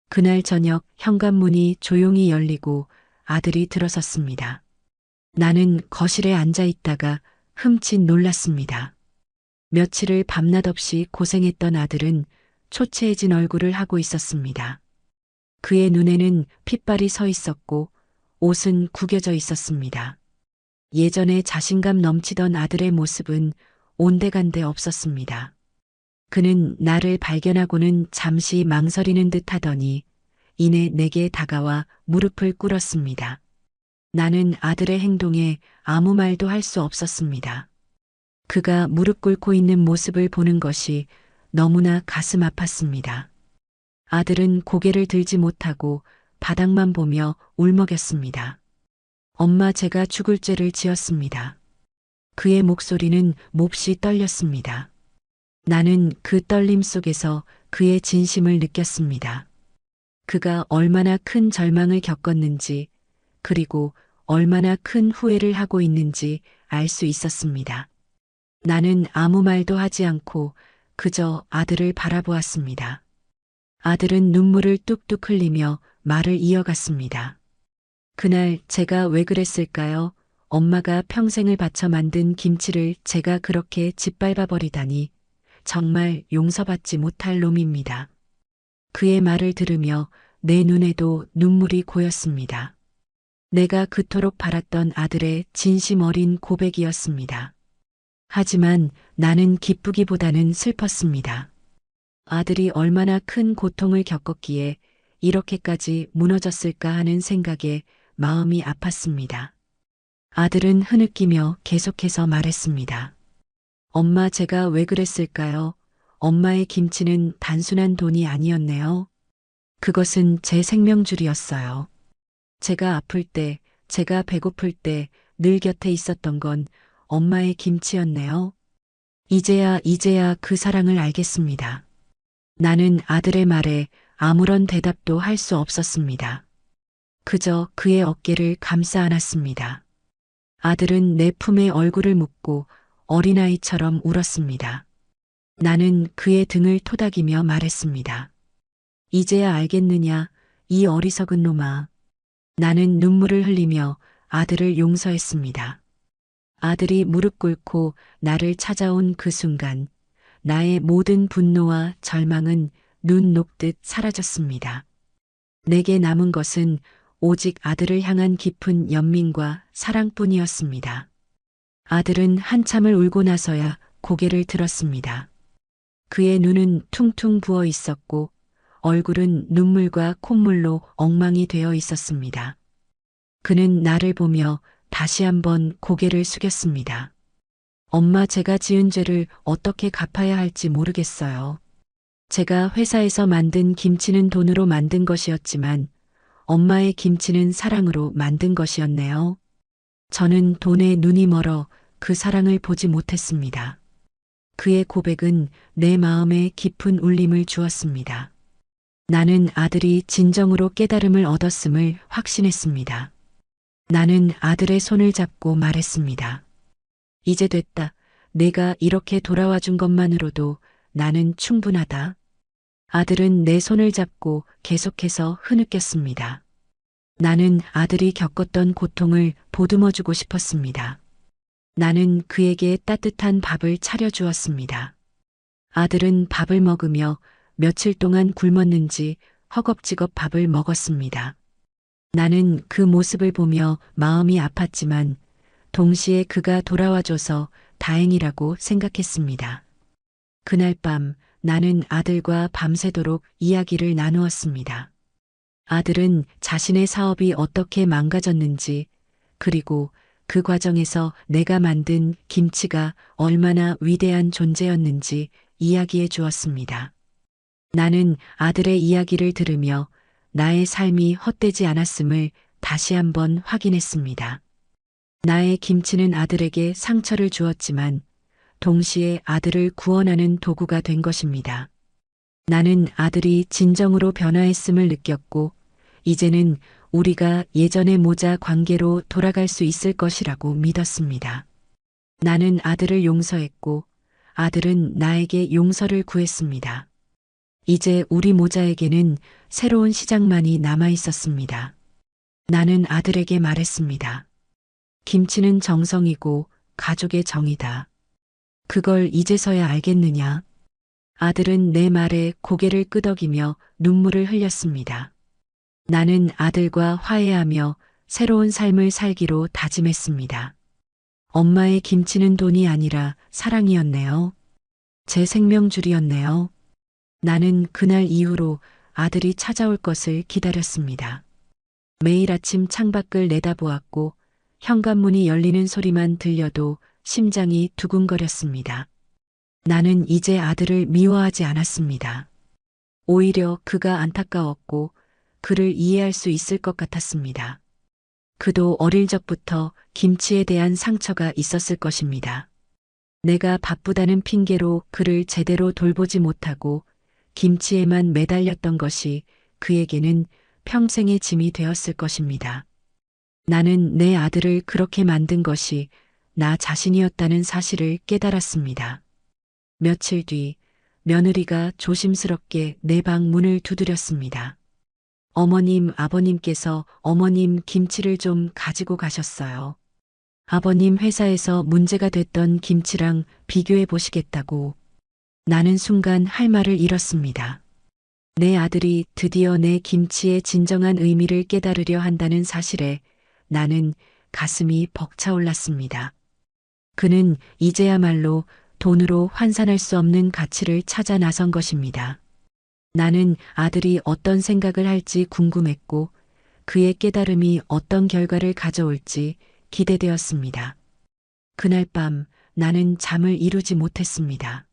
그날 저녁 현관문이 조용히 열리고 아들이 들어섰습니다. 나는 거실에 앉아 있다가 흠칫 놀랐습니다. 며칠을 밤낮 없이 고생했던 아들은 초췌해진 얼굴을 하고 있었습니다. 그의 눈에는 핏발이 서 있었고 옷은 구겨져 있었습니다. 예전에 자신감 넘치던 아들의 모습은 온데간데 없었습니다. 그는 나를 발견하고는 잠시 망설이는 듯 하더니 이내 내게 다가와 무릎을 꿇었습니다. 나는 아들의 행동에 아무 말도 할 수 없었습니다. 그가 무릎 꿇고 있는 모습을 보는 것이 너무나 가슴 아팠습니다. 아들은 고개를 들지 못하고 바닥만 보며 울먹였습니다. 엄마, 제가 죽을 죄를 지었습니다. 그의 목소리는 몹시 떨렸습니다. 나는 그 떨림 속에서 그의 진심을 느꼈습니다. 그가 얼마나 큰 절망을 겪었는지, 그리고 얼마나 큰 후회를 하고 있는지 알 수 있었습니다. 나는 아무 말도 하지 않고 그저 아들을 바라보았습니다. 아들은 눈물을 뚝뚝 흘리며 말을 이어갔습니다. 그날 제가 왜 그랬을까요? 엄마가 평생을 바쳐 만든 김치를 제가 그렇게 짓밟아 버리다니 정말 용서받지 못할 놈입니다. 그의 말을 들으며 내 눈에도 눈물이 고였습니다. 내가 그토록 바랐던 아들의 진심 어린 고백이었습니다. 하지만 나는 기쁘기보다는 슬펐습니다. 아들이 얼마나 큰 고통을 겪었기에 이렇게까지 무너졌을까 하는 생각에 마음이 아팠습니다. 아들은 흐느끼며 계속해서 말했습니다. 엄마, 제가 왜 그랬을까요? 엄마의 김치는 단순한 돈이 아니었네요. 그것은 제 생명줄이었어요. 제가 아플 때, 제가 배고플 때 늘 곁에 있었던 건 엄마의 김치였네요. 이제야 그 사랑을 알겠습니다. 나는 아들의 말에 아무런 대답도 할 수 없었습니다. 그저 그의 어깨를 감싸 안았습니다. 아들은 내 품에 얼굴을 묻고 어린아이처럼 울었습니다. 나는 그의 등을 토닥이며 말했습니다. 이제야 알겠느냐, 이 어리석은 놈아. 나는 눈물을 흘리며 아들을 용서했습니다. 아들이 무릎 꿇고 나를 찾아온 그 순간, 나의 모든 분노와 절망은 눈 녹듯 사라졌습니다. 내게 남은 것은 오직 아들을 향한 깊은 연민과 사랑뿐이었습니다. 아들은 한참을 울고 나서야 고개를 들었습니다. 그의 눈은 퉁퉁 부어 있었고 얼굴은 눈물과 콧물로 엉망이 되어 있었습니다. 그는 나를 보며 다시 한번 고개를 숙였습니다. 엄마, 제가 지은 죄를 어떻게 갚아야 할지 모르겠어요. 제가 회사에서 만든 김치는 돈으로 만든 것이었지만 엄마의 김치는 사랑으로 만든 것이었네요. 저는 돈에 눈이 멀어 그 사랑을 보지 못했습니다. 그의 고백은 내 마음에 깊은 울림을 주었습니다. 나는 아들이 진정으로 깨달음을 얻었음을 확신했습니다. 나는 아들의 손을 잡고 말했습니다. 이제 됐다. 내가 이렇게 돌아와 준 것만으로도 나는 충분하다. 아들은 내 손을 잡고 계속해서 흐느꼈습니다. 나는 아들이 겪었던 고통을 보듬어주고 싶었습니다. 나는 그에게 따뜻한 밥을 차려주었습니다. 아들은 밥을 먹으며 며칠 동안 굶었는지 허겁지겁 밥을 먹었습니다. 나는 그 모습을 보며 마음이 아팠지만 동시에 그가 돌아와줘서 다행이라고 생각했습니다. 그날 밤 나는 아들과 밤새도록 이야기를 나누었습니다. 아들은 자신의 사업이 어떻게 망가졌는지, 그리고 그 과정에서 내가 만든 김치가 얼마나 위대한 존재였는지 이야기해 주었습니다. 나는 아들의 이야기를 들으며 나의 삶이 헛되지 않았음을 다시 한번 확인했습니다. 나의 김치는 아들에게 상처를 주었지만 동시에 아들을 구원하는 도구가 된 것입니다. 나는 아들이 진정으로 변화했음을 느꼈고 이제는 우리가 예전의 모자 관계로 돌아갈 수 있을 것이라고 믿었습니다. 나는 아들을 용서했고 아들은 나에게 용서를 구했습니다. 이제 우리 모자에게는 새로운 시작만이 남아 있었습니다. 나는 아들에게 말했습니다. 김치는 정성이고 가족의 정이다. 그걸 이제서야 알겠느냐? 아들은 내 말에 고개를 끄덕이며 눈물을 흘렸습니다. 나는 아들과 화해하며 새로운 삶을 살기로 다짐했습니다. 엄마의 김치는 돈이 아니라 사랑이었네요. 제 생명줄이었네요. 나는 그날 이후로 아들이 찾아올 것을 기다렸습니다. 매일 아침 창밖을 내다보았고 현관문이 열리는 소리만 들려도 심장이 두근거렸습니다. 나는 이제 아들을 미워하지 않았습니다. 오히려 그가 안타까웠고 그를 이해할 수 있을 것 같았습니다. 그도 어릴 적부터 김치에 대한 상처가 있었을 것입니다. 내가 바쁘다는 핑계로 그를 제대로 돌보지 못하고 김치에만 매달렸던 것이 그에게는 평생의 짐이 되었을 것입니다. 나는 내 아들을 그렇게 만든 것이 나 자신이었다는 사실을 깨달았습니다. 며칠 뒤 며느리가 조심스럽게 내 방 문을 두드렸습니다. 어머님, 아버님께서 어머님 김치를 좀 가지고 가셨어요. 아버님 회사에서 문제가 됐던 김치랑 비교해 보시겠다고. 나는 순간 할 말을 잃었습니다. 내 아들이 드디어 내 김치의 진정한 의미를 깨달으려 한다는 사실에 나는 가슴이 벅차올랐습니다. 그는 이제야말로 돈으로 환산할 수 없는 가치를 찾아 나선 것입니다. 나는 아들이 어떤 생각을 할지 궁금했고 그의 깨달음이 어떤 결과를 가져올지 기대되었습니다. 그날 밤 나는 잠을 이루지 못했습니다.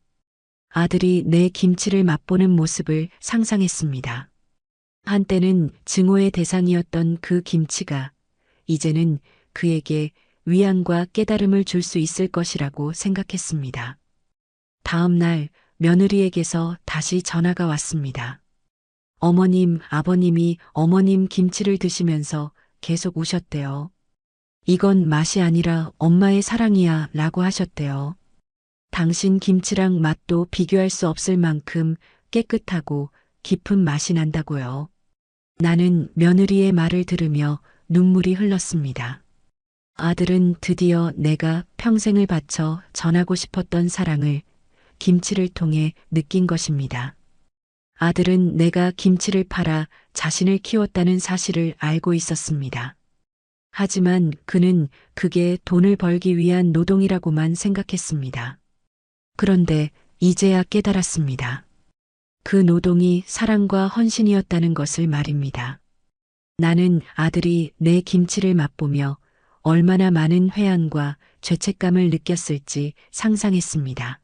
아들이 내 김치를 맛보는 모습을 상상했습니다. 한때는 증오의 대상이었던 그 김치가 이제는 그에게 위안과 깨달음을 줄 수 있을 것이라고 생각했습니다. 다음 날 며느리에게서 다시 전화가 왔습니다. 어머님, 아버님이 어머님 김치를 드시면서 계속 우셨대요. 이건 맛이 아니라 엄마의 사랑이야 라고 하셨대요. 당신 김치랑 맛도 비교할 수 없을 만큼 깨끗하고 깊은 맛이 난다고요. 나는 며느리의 말을 들으며 눈물이 흘렀습니다. 아들은 드디어 내가 평생을 바쳐 전하고 싶었던 사랑을 김치를 통해 느낀 것입니다. 아들은 내가 김치를 팔아 자신을 키웠다는 사실을 알고 있었습니다. 하지만 그는 그게 돈을 벌기 위한 노동이라고만 생각했습니다. 그런데 이제야 깨달았습니다. 그 노동이 사랑과 헌신이었다는 것을 말입니다. 나는 아들이 내 김치를 맛보며 얼마나 많은 회한과 죄책감을 느꼈을지 상상했습니다.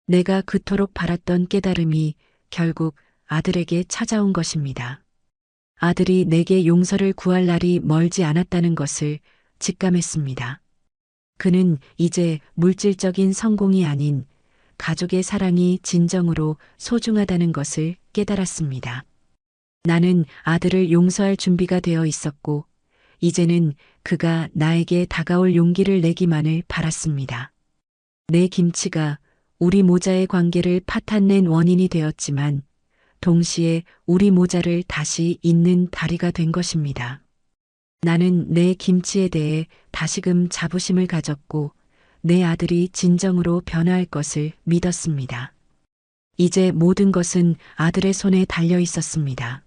내가 그토록 바랐던 깨달음이 결국 아들에게 찾아온 것입니다. 아들이 내게 용서를 구할 날이 멀지 않았다는 것을 직감했습니다. 그는 이제 물질적인 성공이 아닌 가족의 사랑이 진정으로 소중하다는 것을 깨달았습니다. 나는 아들을 용서할 준비가 되어 있었고, 이제는 그가 나에게 다가올 용기를 내기만을 바랐습니다. 내 김치가 우리 모자의 관계를 파탄낸 원인이 되었지만, 동시에 우리 모자를 다시 잇는 다리가 된 것입니다. 나는 내 김치에 대해 다시금 자부심을 가졌고, 내 아들이 진정으로 변화할 것을 믿었습니다. 이제 모든 것은 아들의 손에 달려 있었습니다.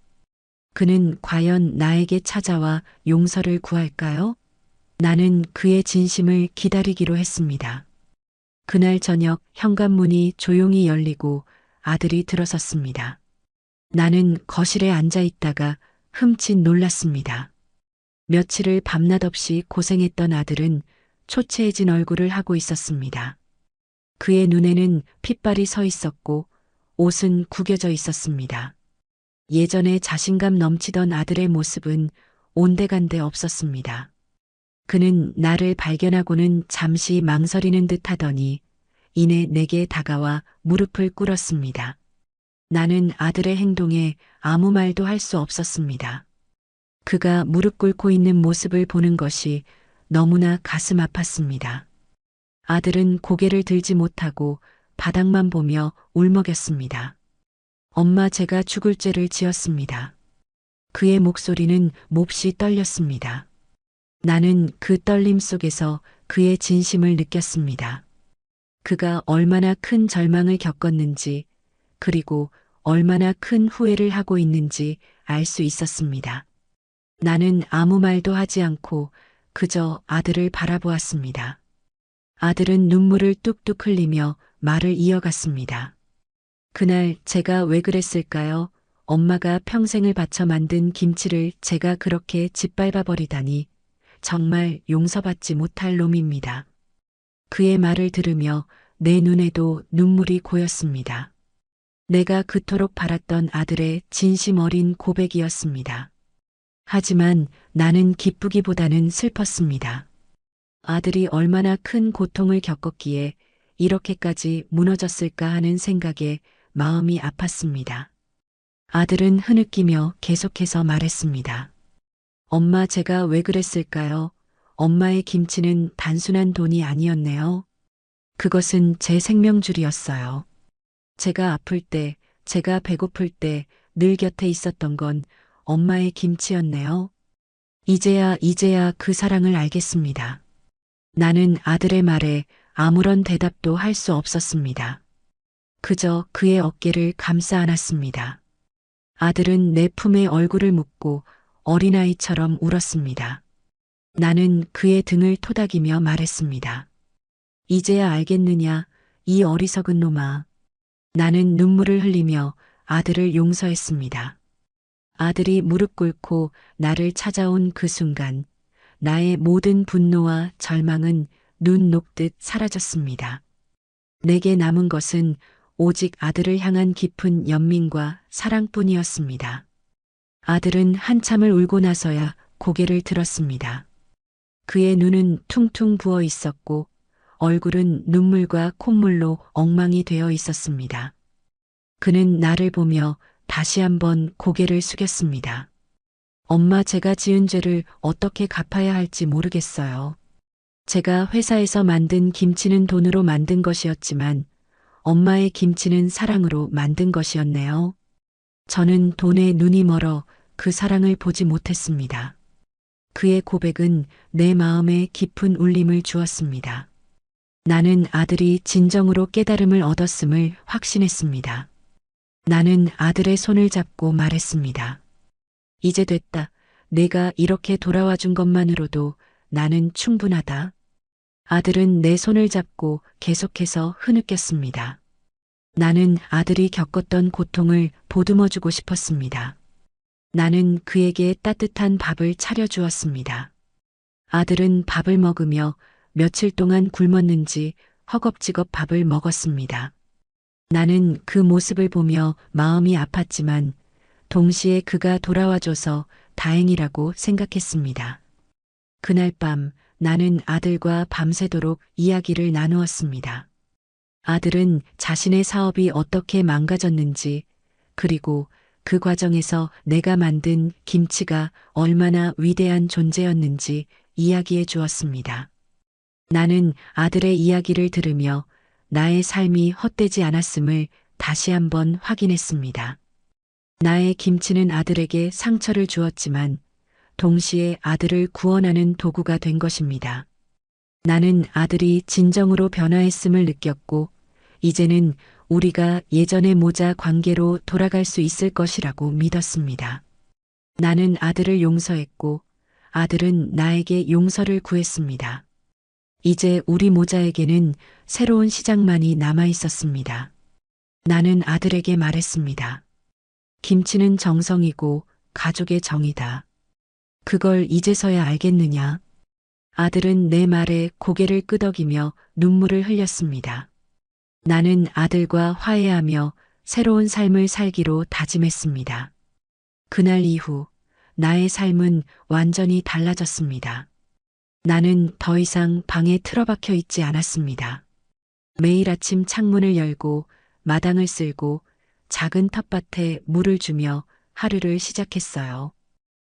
그는 과연 나에게 찾아와 용서를 구할까요? 나는 그의 진심을 기다리기로 했습니다. 그날 저녁 현관문이 조용히 열리고 아들이 들어섰습니다. 나는 거실에 앉아 있다가 흠칫 놀랐습니다. 며칠을 밤낮 없이 고생했던 아들은 초췌해진 얼굴을 하고 있었습니다. 그의 눈에는 핏발이 서 있었고 옷은 구겨져 있었습니다. 예전에 자신감 넘치던 아들의 모습은 온데간데 없었습니다. 그는 나를 발견하고는 잠시 망설이는 듯 하더니 이내 내게 다가와 무릎을 꿇었습니다. 나는 아들의 행동에 아무 말도 할 수 없었습니다. 그가 무릎 꿇고 있는 모습을 보는 것이 너무나 가슴 아팠습니다. 아들은 고개를 들지 못하고 바닥만 보며 울먹였습니다. 엄마, 제가 죽을 죄를 지었습니다. 그의 목소리는 몹시 떨렸습니다. 나는 그 떨림 속에서 그의 진심을 느꼈습니다. 그가 얼마나 큰 절망을 겪었는지, 그리고 얼마나 큰 후회를 하고 있는지 알 수 있었습니다. 나는 아무 말도 하지 않고 그저 아들을 바라보았습니다. 아들은 눈물을 뚝뚝 흘리며 말을 이어갔습니다. 그날 제가 왜 그랬을까요? 엄마가 평생을 바쳐 만든 김치를 제가 그렇게 짓밟아 버리다니 정말 용서받지 못할 놈입니다. 그의 말을 들으며 내 눈에도 눈물이 고였습니다. 내가 그토록 바랐던 아들의 진심 어린 고백이었습니다. 하지만 나는 기쁘기보다는 슬펐습니다. 아들이 얼마나 큰 고통을 겪었기에 이렇게까지 무너졌을까 하는 생각에 마음이 아팠습니다. 아들은 흐느끼며 계속해서 말했습니다. 엄마, 제가 왜 그랬을까요? 엄마의 김치는 단순한 돈이 아니었네요. 그것은 제 생명줄이었어요. 제가 아플 때, 제가 배고플 때 늘 곁에 있었던 건 엄마의 김치였네요. 이제야 그 사랑을 알겠습니다. 나는 아들의 말에 아무런 대답도 할 수 없었습니다. 그저 그의 어깨를 감싸 안았습니다. 아들은 내 품에 얼굴을 묻고 어린아이처럼 울었습니다. 나는 그의 등을 토닥이며 말했습니다. 이제야 알겠느냐, 이 어리석은 놈아. 나는 눈물을 흘리며 아들을 용서했습니다. 아들이 무릎 꿇고 나를 찾아온 그 순간, 나의 모든 분노와 절망은 눈 녹듯 사라졌습니다. 내게 남은 것은 오직 아들을 향한 깊은 연민과 사랑뿐이었습니다. 아들은 한참을 울고 나서야 고개를 들었습니다. 그의 눈은 퉁퉁 부어 있었고 얼굴은 눈물과 콧물로 엉망이 되어 있었습니다. 그는 나를 보며 다시 한번 고개를 숙였습니다. 엄마, 제가 지은 죄를 어떻게 갚아야 할지 모르겠어요. 제가 회사에서 만든 김치는 돈으로 만든 것이었지만 엄마의 김치는 사랑으로 만든 것이었네요. 저는 돈에 눈이 멀어 그 사랑을 보지 못했습니다. 그의 고백은 내 마음에 깊은 울림을 주었습니다. 나는 아들이 진정으로 깨달음을 얻었음을 확신했습니다. 나는 아들의 손을 잡고 말했습니다. 이제 됐다. 내가 이렇게 돌아와 준 것만으로도 나는 충분하다. 아들은 내 손을 잡고 계속해서 흐느꼈습니다. 나는 아들이 겪었던 고통을 보듬어주고 싶었습니다. 나는 그에게 따뜻한 밥을 차려주었습니다. 아들은 밥을 먹으며 며칠 동안 굶었는지 허겁지겁 밥을 먹었습니다. 나는 그 모습을 보며 마음이 아팠지만 동시에 그가 돌아와줘서 다행이라고 생각했습니다. 그날 밤 나는 아들과 밤새도록 이야기를 나누었습니다. 아들은 자신의 사업이 어떻게 망가졌는지, 그리고 그 과정에서 내가 만든 김치가 얼마나 위대한 존재였는지 이야기해 주었습니다. 나는 아들의 이야기를 들으며 나의 삶이 헛되지 않았음을 다시 한번 확인했습니다. 나의 김치는 아들에게 상처를 주었지만 동시에 아들을 구원하는 도구가 된 것입니다. 나는 아들이 진정으로 변화했음을 느꼈고 이제는 우리가 예전의 모자 관계로 돌아갈 수 있을 것이라고 믿었습니다. 나는 아들을 용서했고 아들은 나에게 용서를 구했습니다. 이제 우리 모자에게는 새로운 시작만이 남아 있었습니다. 나는 아들에게 말했습니다. 김치는 정성이고 가족의 정이다. 그걸 이제서야 알겠느냐? 아들은 내 말에 고개를 끄덕이며 눈물을 흘렸습니다. 나는 아들과 화해하며 새로운 삶을 살기로 다짐했습니다. 그날 이후 나의 삶은 완전히 달라졌습니다. 나는 더 이상 방에 틀어박혀 있지 않았습니다. 매일 아침 창문을 열고 마당을 쓸고 작은 텃밭에 물을 주며 하루를 시작했어요.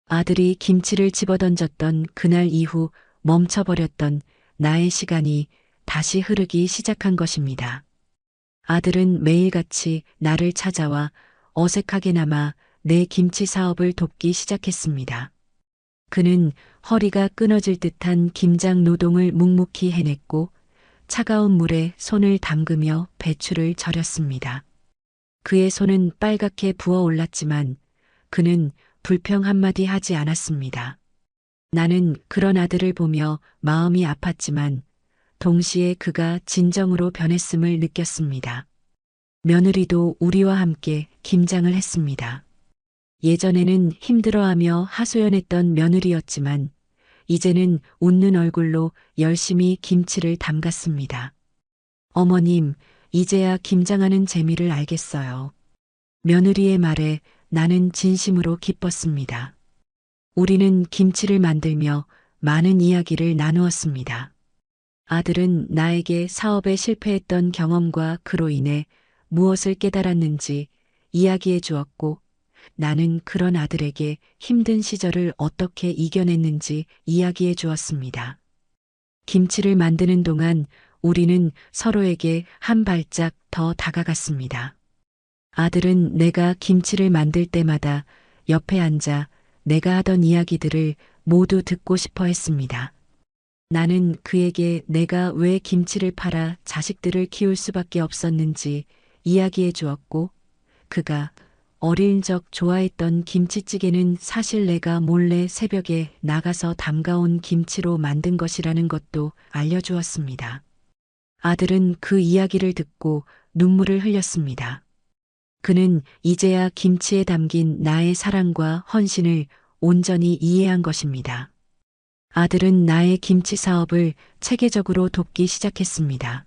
아들이 김치를 집어던졌던 그날 이후 멈춰버렸던 나의 시간이 다시 흐르기 시작한 것입니다. 아들은 매일같이 나를 찾아와 어색하게나마 내 김치 사업을 돕기 시작했습니다. 그는 허리가 끊어질 듯한 김장 노동을 묵묵히 해냈고 차가운 물에 손을 담그며 배추를 절였습니다. 그의 손은 빨갛게 부어올랐지만 그는 불평 한마디 하지 않았습니다. 나는 그런 아들을 보며 마음이 아팠지만 동시에 그가 진정으로 변했음을 느꼈습니다. 며느리도 우리와 함께 김장을 했습니다. 예전에는 힘들어하며 하소연했던 며느리였지만 이제는 웃는 얼굴로 열심히 김치를 담갔습니다. 어머님, 이제야 김장하는 재미를 알겠어요. 며느리의 말에 나는 진심으로 기뻤습니다. 우리는 김치를 만들며 많은 이야기를 나누었습니다. 아들은 나에게 사업에 실패했던 경험과 그로 인해 무엇을 깨달았는지 이야기해 주었고 나는 그런 아들에게 힘든 시절을 어떻게 이겨냈는지 이야기해 주었습니다. 김치를 만드는 동안 우리는 서로에게 한 발짝 더 다가갔습니다. 아들은 내가 김치를 만들 때마다 옆에 앉아 내가 하던 이야기들을 모두 듣고 싶어 했습니다. 나는 그에게 내가 왜 김치를 팔아 자식들을 키울 수밖에 없었는지 이야기해 주었고, 그가 어릴 적 좋아했던 김치찌개는 사실 내가 몰래 새벽에 나가서 담가온 김치로 만든 것이라는 것도 알려주었습니다. 아들은 그 이야기를 듣고 눈물을 흘렸습니다. 그는 이제야 김치에 담긴 나의 사랑과 헌신을 온전히 이해한 것입니다. 아들은 나의 김치 사업을 체계적으로 돕기 시작했습니다.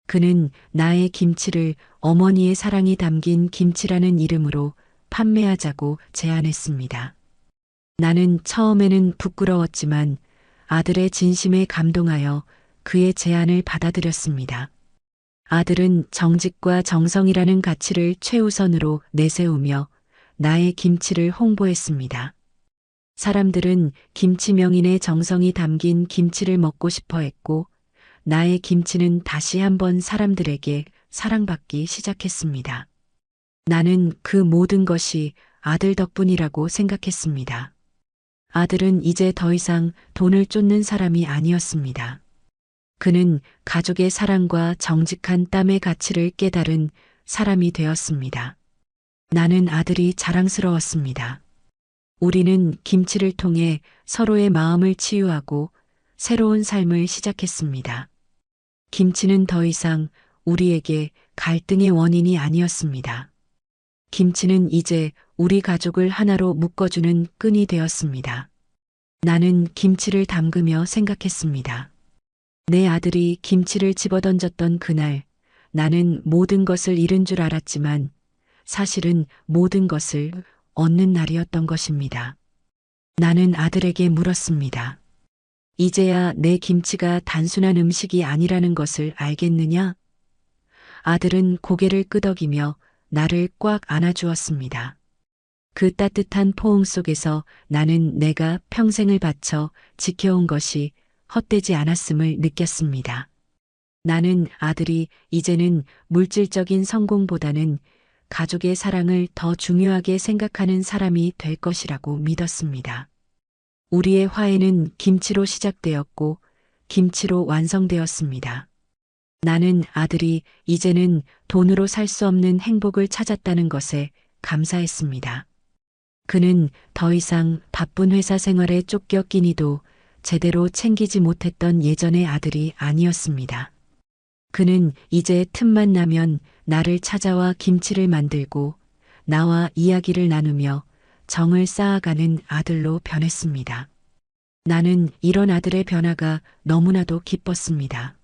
그는 나의 김치를 어머니의 사랑이 담긴 김치라는 이름으로 판매하자고 제안했습니다. 나는 처음에는 부끄러웠지만 아들의 진심에 감동하여 그의 제안을 받아들였습니다. 아들은 정직과 정성이라는 가치를 최우선으로 내세우며 나의 김치를 홍보했습니다. 사람들은 김치 명인의 정성이 담긴 김치를 먹고 싶어 했고, 나의 김치는 다시 한번 사람들에게 사랑받기 시작했습니다. 나는 그 모든 것이 아들 덕분이라고 생각했습니다. 아들은 이제 더 이상 돈을 쫓는 사람이 아니었습니다. 그는 가족의 사랑과 정직한 땀의 가치를 깨달은 사람이 되었습니다. 나는 아들이 자랑스러웠습니다. 우리는 김치를 통해 서로의 마음을 치유하고 새로운 삶을 시작했습니다. 김치는 더 이상 우리에게 갈등의 원인이 아니었습니다. 김치는 이제 우리 가족을 하나로 묶어주는 끈이 되었습니다. 나는 김치를 담그며 생각했습니다. 내 아들이 김치를 집어던졌던 그날, 나는 모든 것을 잃은 줄 알았지만 사실은 모든 것을 얻는 날이었던 것입니다. 나는 아들에게 물었습니다. 이제야 내 김치가 단순한 음식이 아니라는 것을 알겠느냐? 아들은 고개를 끄덕이며 나를 꽉 안아주었습니다. 그 따뜻한 포옹 속에서 나는 내가 평생을 바쳐 지켜온 것이 헛되지 않았음을 느꼈습니다. 나는 아들이 이제는 물질적인 성공보다는 가족의 사랑을 더 중요하게 생각하는 사람이 될 것이라고 믿었습니다. 우리의 화해는 김치로 시작되었고 김치로 완성되었습니다. 나는 아들이 이제는 돈으로 살 수 없는 행복을 찾았다는 것에 감사했습니다. 그는 더 이상 바쁜 회사 생활에 쫓겨 끼니도 제대로 챙기지 못했던 예전의 아들이 아니었습니다. 그는 이제 틈만 나면 나를 찾아와 김치를 만들고 나와 이야기를 나누며 정을 쌓아가는 아들로 변했습니다. 나는 이런 아들의 변화가 너무나도 기뻤습니다.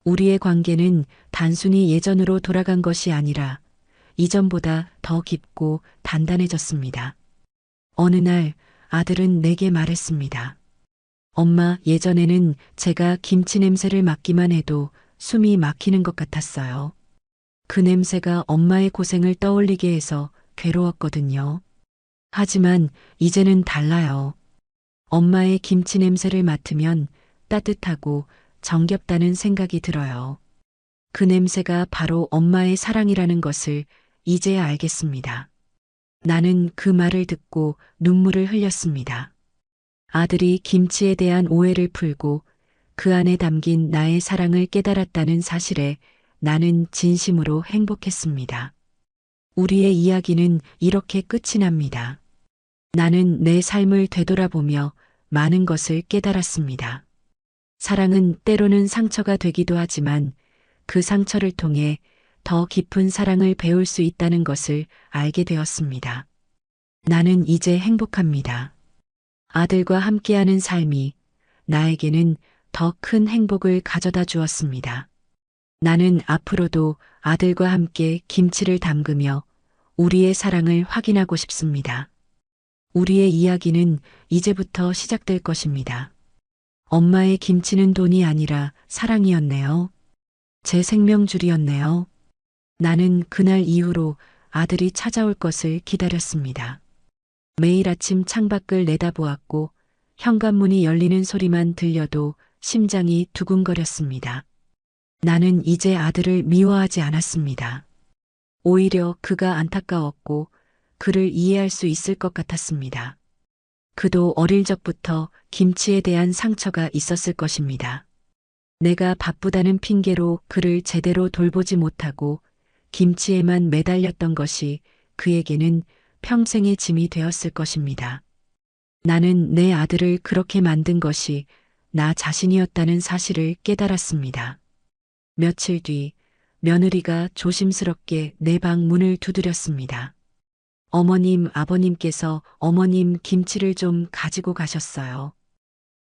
우리의 관계는 단순히 예전으로 돌아간 것이 아니라 이전보다 더 깊고 단단해졌습니다. 어느 날 아들은 내게 말했습니다. 엄마, 예전에는 제가 김치 냄새를 맡기만 해도 숨이 막히는 것 같았어요. 그 냄새가 엄마의 고생을 떠올리게 해서 괴로웠거든요. 하지만 이제는 달라요. 엄마의 김치 냄새를 맡으면 따뜻하고 정겹다는 생각이 들어요. 그 냄새가 바로 엄마의 사랑이라는 것을 이제야 알겠습니다. 나는 그 말을 듣고 눈물을 흘렸습니다. 아들이 김치에 대한 오해를 풀고 그 안에 담긴 나의 사랑을 깨달았다는 사실에 나는 진심으로 행복했습니다. 우리의 이야기는 이렇게 끝이 납니다. 나는 내 삶을 되돌아보며 많은 것을 깨달았습니다. 사랑은 때로는 상처가 되기도 하지만 그 상처를 통해 더 깊은 사랑을 배울 수 있다는 것을 알게 되었습니다. 나는 이제 행복합니다. 아들과 함께하는 삶이 나에게는 더 큰 행복을 가져다 주었습니다. 나는 앞으로도 아들과 함께 김치를 담그며 우리의 사랑을 확인하고 싶습니다. 우리의 이야기는 이제부터 시작될 것입니다. 엄마의 김치는 돈이 아니라 사랑이었네요. 제 생명줄이었네요. 나는 그날 이후로 아들이 찾아올 것을 기다렸습니다. 매일 아침 창밖을 내다보았고 현관문이 열리는 소리만 들려도 심장이 두근거렸습니다. 나는 이제 아들을 미워하지 않았습니다. 오히려 그가 안타까웠고 그를 이해할 수 있을 것 같았습니다. 그도 어릴 적부터 김치에 대한 상처가 있었을 것입니다. 내가 바쁘다는 핑계로 그를 제대로 돌보지 못하고 김치에만 매달렸던 것이 그에게는 평생의 짐이 되었을 것입니다. 나는 내 아들을 그렇게 만든 것이 나 자신이었다는 사실을 깨달았습니다. 며칠 뒤 며느리가 조심스럽게 내 방 문을 두드렸습니다. 어머님, 아버님께서 어머님 김치를 좀 가지고 가셨어요.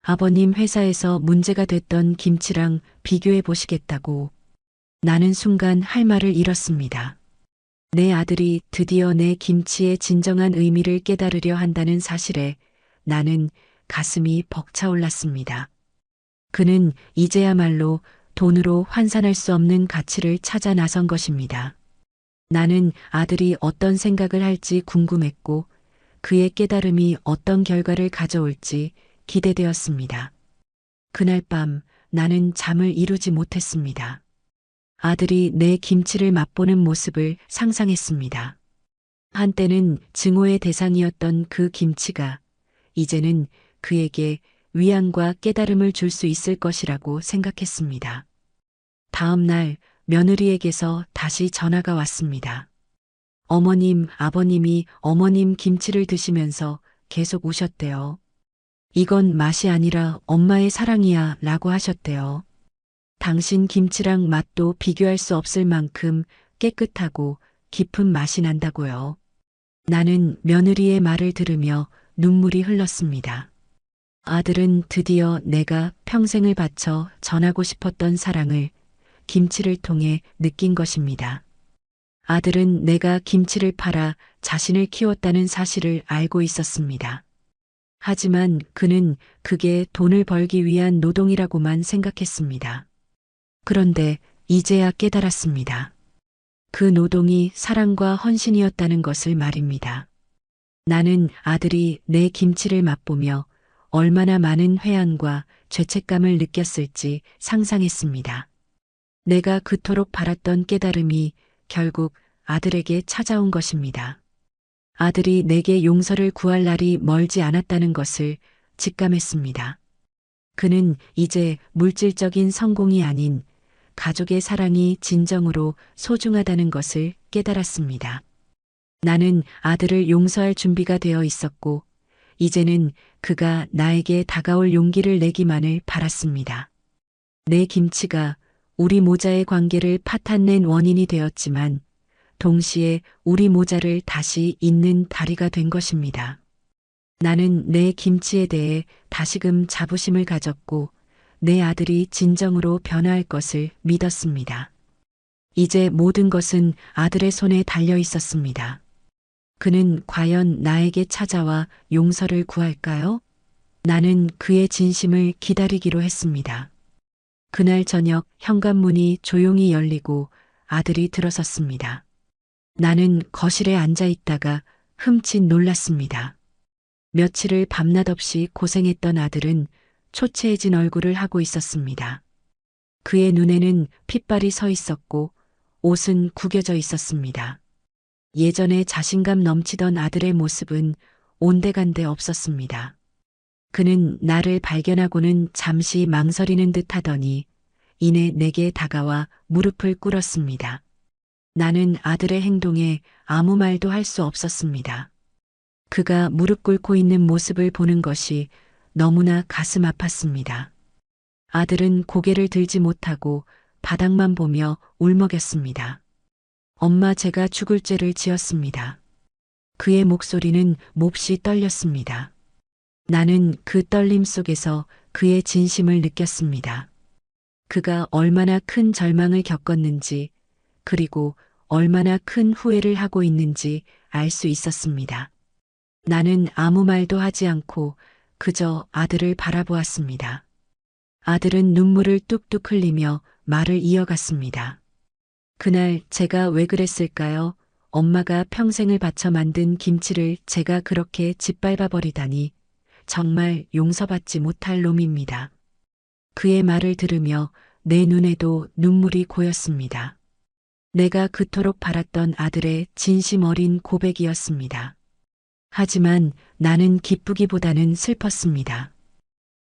아버님 회사에서 문제가 됐던 김치랑 비교해 보시겠다고. 나는 순간 할 말을 잃었습니다. 내 아들이 드디어 내 김치의 진정한 의미를 깨달으려 한다는 사실에 나는 가슴이 벅차올랐습니다. 그는 이제야말로 돈으로 환산할 수 없는 가치를 찾아 나선 것입니다. 나는 아들이 어떤 생각을 할지 궁금했고 그의 깨달음이 어떤 결과를 가져올지 기대되었습니다. 그날 밤 나는 잠을 이루지 못했습니다. 아들이 내 김치를 맛보는 모습을 상상했습니다. 한때는 증오의 대상이었던 그 김치가 이제는 그에게 위안과 깨달음을 줄 수 있을 것이라고 생각했습니다. 다음 날 며느리에게서 다시 전화가 왔습니다. 어머님, 아버님이 어머님 김치를 드시면서 계속 우셨대요. 이건 맛이 아니라 엄마의 사랑이야 라고 하셨대요. 당신 김치랑 맛도 비교할 수 없을 만큼 깨끗하고 깊은 맛이 난다고요. 나는 며느리의 말을 들으며 눈물이 흘렀습니다. 아들은 드디어 내가 평생을 바쳐 전하고 싶었던 사랑을 김치를 통해 느낀 것입니다. 아들은 내가 김치를 팔아 자신을 키웠다는 사실을 알고 있었습니다. 하지만 그는 그게 돈을 벌기 위한 노동이라고만 생각했습니다. 그런데 이제야 깨달았습니다. 그 노동이 사랑과 헌신이었다는 것을 말입니다. 나는 아들이 내 김치를 맛보며 얼마나 많은 회한과 죄책감을 느꼈을지 상상했습니다. 내가 그토록 바랐던 깨달음이 결국 아들에게 찾아온 것입니다. 아들이 내게 용서를 구할 날이 멀지 않았다는 것을 직감했습니다. 그는 이제 물질적인 성공이 아닌 가족의 사랑이 진정으로 소중하다는 것을 깨달았습니다. 나는 아들을 용서할 준비가 되어 있었고, 이제는 그가 나에게 다가올 용기를 내기만을 바랐습니다. 내 김치가 우리 모자의 관계를 파탄낸 원인이 되었지만, 동시에 우리 모자를 다시 잇는 다리가 된 것입니다. 나는 내 김치에 대해 다시금 자부심을 가졌고, 내 아들이 진정으로 변화할 것을 믿었습니다. 이제 모든 것은 아들의 손에 달려 있었습니다. 그는 과연 나에게 찾아와 용서를 구할까요? 나는 그의 진심을 기다리기로 했습니다. 그날 저녁 현관문이 조용히 열리고 아들이 들어섰습니다. 나는 거실에 앉아 있다가 흠칫 놀랐습니다. 며칠을 밤낮 없이 고생했던 아들은 초췌해진 얼굴을 하고 있었습니다. 그의 눈에는 핏발이 서 있었고 옷은 구겨져 있었습니다. 예전에 자신감 넘치던 아들의 모습은 온데간데 없었습니다. 그는 나를 발견하고는 잠시 망설이는 듯 하더니 이내 내게 다가와 무릎을 꿇었습니다. 나는 아들의 행동에 아무 말도 할 수 없었습니다. 그가 무릎 꿇고 있는 모습을 보는 것이 너무나 가슴 아팠습니다. 아들은 고개를 들지 못하고 바닥만 보며 울먹였습니다. 엄마, 제가 죽을 죄를 지었습니다. 그의 목소리는 몹시 떨렸습니다. 나는 그 떨림 속에서 그의 진심을 느꼈습니다. 그가 얼마나 큰 절망을 겪었는지, 그리고 얼마나 큰 후회를 하고 있는지 알 수 있었습니다. 나는 아무 말도 하지 않고 그저 아들을 바라보았습니다. 아들은 눈물을 뚝뚝 흘리며 말을 이어갔습니다. 그날 제가 왜 그랬을까요? 엄마가 평생을 바쳐 만든 김치를 제가 그렇게 짓밟아 버리다니 정말 용서받지 못할 놈입니다. 그의 말을 들으며 내 눈에도 눈물이 고였습니다. 내가 그토록 바랐던 아들의 진심 어린 고백이었습니다. 하지만 나는 기쁘기보다는 슬펐습니다.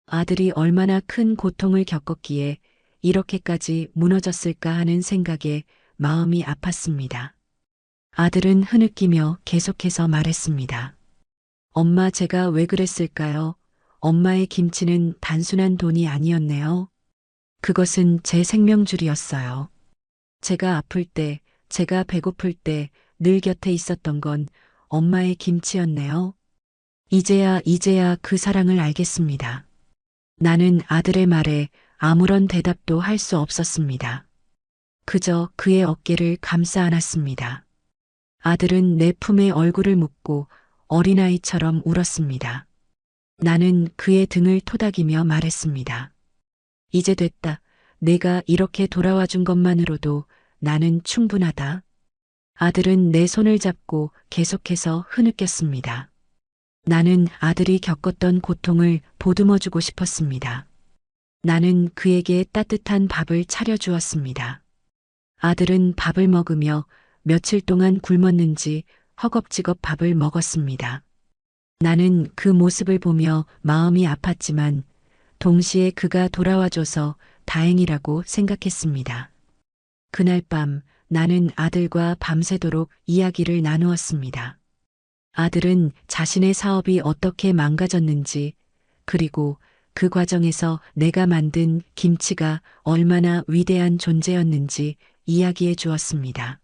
아들이 얼마나 큰 고통을 겪었기에 이렇게까지 무너졌을까 하는 생각에 마음이 아팠습니다. 아들은 흐느끼며 계속해서 말했습니다. 엄마, 제가 왜 그랬을까요? 엄마의 김치는 단순한 돈이 아니었네요. 그것은 제 생명줄이었어요. 제가 아플 때, 제가 배고플 때 늘 곁에 있었던 건 엄마의 김치였네요. 이제야 그 사랑을 알겠습니다. 나는 아들의 말에 아무런 대답도 할 수 없었습니다. 그저 그의 어깨를 감싸 안았습니다. 아들은 내 품에 얼굴을 묻고 어린아이처럼 울었습니다. 나는 그의 등을 토닥이며 말했습니다. 이제 됐다. 내가 이렇게 돌아와 준 것만으로도 나는 충분하다. 아들은 내 손을 잡고 계속해서 흐느꼈습니다. 나는 아들이 겪었던 고통을 보듬어주고 싶었습니다. 나는 그에게 따뜻한 밥을 차려주었습니다. 아들은 밥을 먹으며 며칠 동안 굶었는지 허겁지겁 밥을 먹었습니다. 나는 그 모습을 보며 마음이 아팠지만 동시에 그가 돌아와줘서 다행이라고 생각했습니다. 그날 밤 나는 아들과 밤새도록 이야기를 나누었습니다. 아들은 자신의 사업이 어떻게 망가졌는지, 그리고 그 과정에서 내가 만든 김치가 얼마나 위대한 존재였는지 이야기해 주었습니다.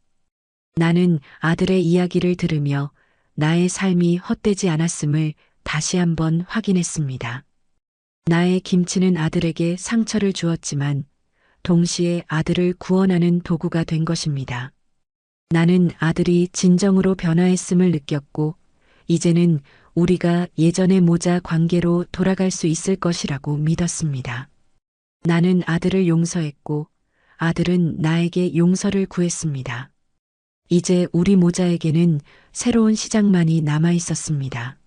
나는 아들의 이야기를 들으며 나의 삶이 헛되지 않았음을 다시 한번 확인했습니다. 나의 김치는 아들에게 상처를 주었지만 동시에 아들을 구원하는 도구가 된 것입니다. 나는 아들이 진정으로 변화했음을 느꼈고 이제는 우리가 예전의 모자 관계로 돌아갈 수 있을 것이라고 믿었습니다. 나는 아들을 용서했고 아들은 나에게 용서를 구했습니다. 이제 우리 모자에게는 새로운 시작만이 남아 있었습니다.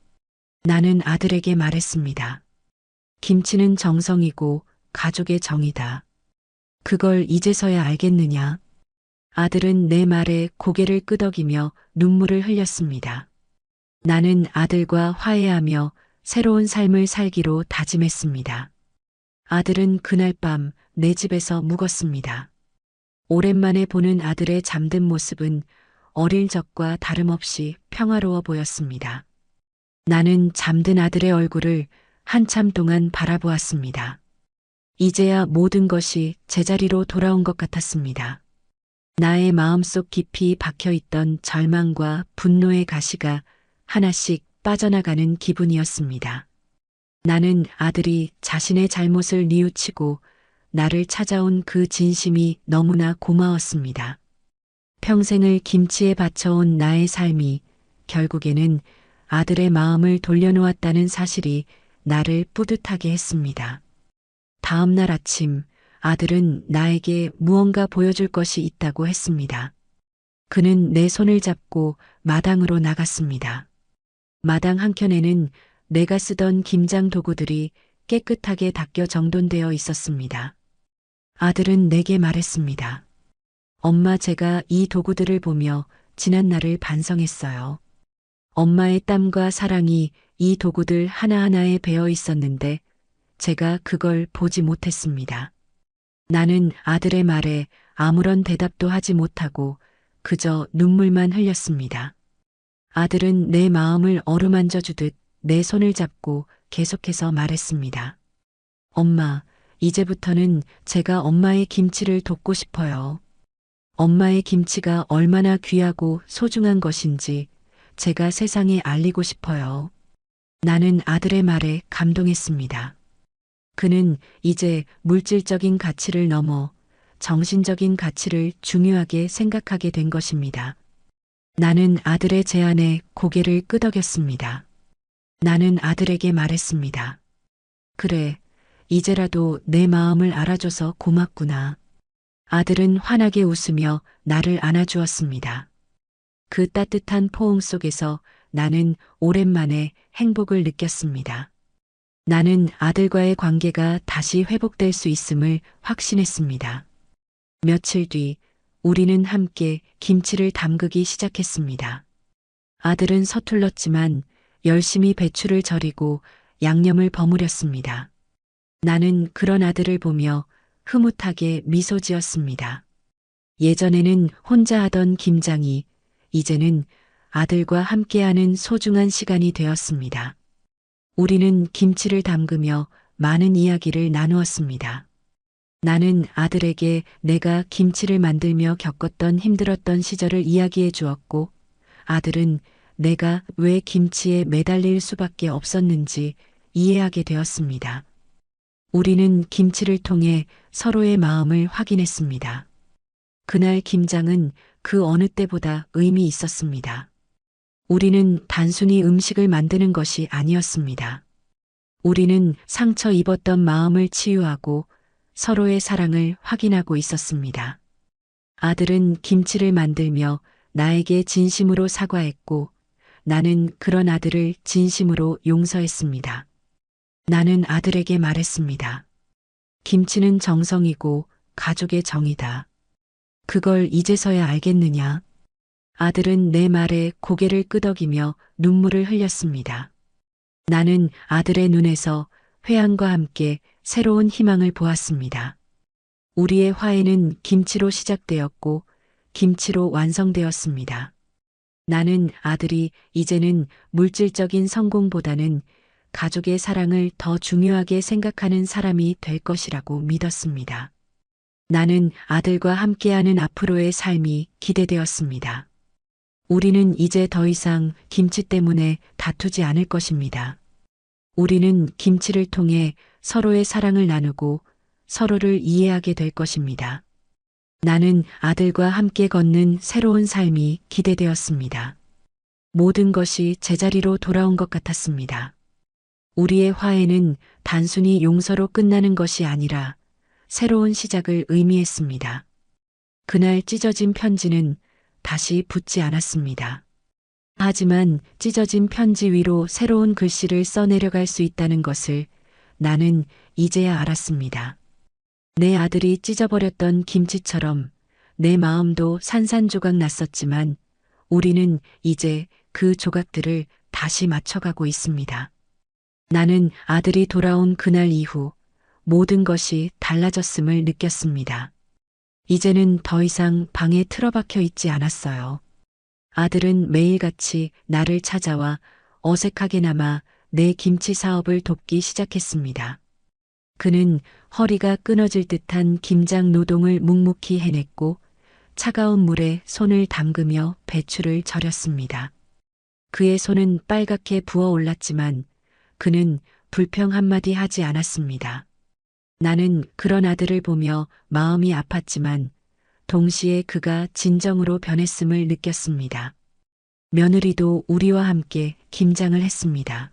나는 아들에게 말했습니다. 김치는 정성이고 가족의 정이다. 그걸 이제서야 알겠느냐? 아들은 내 말에 고개를 끄덕이며 눈물을 흘렸습니다. 나는 아들과 화해하며 새로운 삶을 살기로 다짐했습니다. 아들은 그날 밤 내 집에서 묵었습니다. 오랜만에 보는 아들의 잠든 모습은 어릴 적과 다름없이 평화로워 보였습니다. 나는 잠든 아들의 얼굴을 한참 동안 바라보았습니다. 이제야 모든 것이 제자리로 돌아온 것 같았습니다. 나의 마음속 깊이 박혀있던 절망과 분노의 가시가 하나씩 빠져나가는 기분이었습니다. 나는 아들이 자신의 잘못을 뉘우치고 나를 찾아온 그 진심이 너무나 고마웠습니다. 평생을 김치에 바쳐온 나의 삶이 결국에는 아들의 마음을 돌려놓았다는 사실이 나를 뿌듯하게 했습니다. 다음 날 아침 아들은 나에게 무언가 보여줄 것이 있다고 했습니다. 그는 내 손을 잡고 마당으로 나갔습니다. 마당 한켠에는 내가 쓰던 김장 도구들이 깨끗하게 닦여 정돈되어 있었습니다. 아들은 내게 말했습니다. 엄마, 제가 이 도구들을 보며 지난 날을 반성했어요. 엄마의 땀과 사랑이 이 도구들 하나하나에 배어 있었는데 제가 그걸 보지 못했습니다. 나는 아들의 말에 아무런 대답도 하지 못하고 그저 눈물만 흘렸습니다. 아들은 내 마음을 어루만져 주듯 내 손을 잡고 계속해서 말했습니다. 엄마, 이제부터는 제가 엄마의 김치를 돕고 싶어요. 엄마의 김치가 얼마나 귀하고 소중한 것인지 제가 세상에 알리고 싶어요. 나는 아들의 말에 감동했습니다. 그는 이제 물질적인 가치를 넘어 정신적인 가치를 중요하게 생각하게 된 것입니다. 나는 아들의 제안에 고개를 끄덕였습니다. 나는 아들에게 말했습니다. 그래, 이제라도 내 마음을 알아줘서 고맙구나. 아들은 환하게 웃으며 나를 안아주었습니다. 그 따뜻한 포옹 속에서 나는 오랜만에 행복을 느꼈습니다. 나는 아들과의 관계가 다시 회복될 수 있음을 확신했습니다. 며칠 뒤 우리는 함께 김치를 담그기 시작했습니다. 아들은 서툴렀지만 열심히 배추를 절이고 양념을 버무렸습니다. 나는 그런 아들을 보며 흐뭇하게 미소 지었습니다. 예전에는 혼자 하던 김장이 이제는 아들과 함께하는 소중한 시간이 되었습니다. 우리는 김치를 담그며 많은 이야기를 나누었습니다. 나는 아들에게 내가 김치를 만들며 겪었던 힘들었던 시절을 이야기해 주었고, 아들은 내가 왜 김치에 매달릴 수밖에 없었는지 이해하게 되었습니다. 우리는 김치를 통해 서로의 마음을 확인했습니다. 그날 김장은 그 어느 때보다 의미 있었습니다. 우리는 단순히 음식을 만드는 것이 아니었습니다. 우리는 상처 입었던 마음을 치유하고 서로의 사랑을 확인하고 있었습니다. 아들은 김치를 만들며 나에게 진심으로 사과했고, 나는 그런 아들을 진심으로 용서했습니다. 나는 아들에게 말했습니다. 김치는 정성이고 가족의 정이다. 그걸 이제서야 알겠느냐? 아들은 내 말에 고개를 끄덕이며 눈물을 흘렸습니다. 나는 아들의 눈에서 회한과 함께 새로운 희망을 보았습니다. 우리의 화해는 김치로 시작되었고 김치로 완성되었습니다. 나는 아들이 이제는 물질적인 성공보다는 가족의 사랑을 더 중요하게 생각하는 사람이 될 것이라고 믿었습니다. 나는 아들과 함께하는 앞으로의 삶이 기대되었습니다. 우리는 이제 더 이상 김치 때문에 다투지 않을 것입니다. 우리는 김치를 통해 서로의 사랑을 나누고 서로를 이해하게 될 것입니다. 나는 아들과 함께 걷는 새로운 삶이 기대되었습니다. 모든 것이 제자리로 돌아온 것 같았습니다. 우리의 화해는 단순히 용서로 끝나는 것이 아니라 새로운 시작을 의미했습니다. 그날 찢어진 편지는 다시 붙지 않았습니다. 하지만 찢어진 편지 위로 새로운 글씨를 써내려갈 수 있다는 것을 나는 이제야 알았습니다. 내 아들이 찢어버렸던 김치처럼 내 마음도 산산조각 났었지만 우리는 이제 그 조각들을 다시 맞춰가고 있습니다. 나는 아들이 돌아온 그날 이후 모든 것이 달라졌음을 느꼈습니다. 이제는 더 이상 방에 틀어박혀 있지 않았어요. 아들은 매일같이 나를 찾아와 어색하게나마 내 김치 사업을 돕기 시작했습니다. 그는 허리가 끊어질 듯한 김장 노동을 묵묵히 해냈고 차가운 물에 손을 담그며 배추를 절였습니다. 그의 손은 빨갛게 부어올랐지만 그는 불평 한마디 하지 않았습니다. 나는 그런 아들을 보며 마음이 아팠지만 동시에 그가 진정으로 변했음을 느꼈습니다. 며느리도 우리와 함께 김장을 했습니다.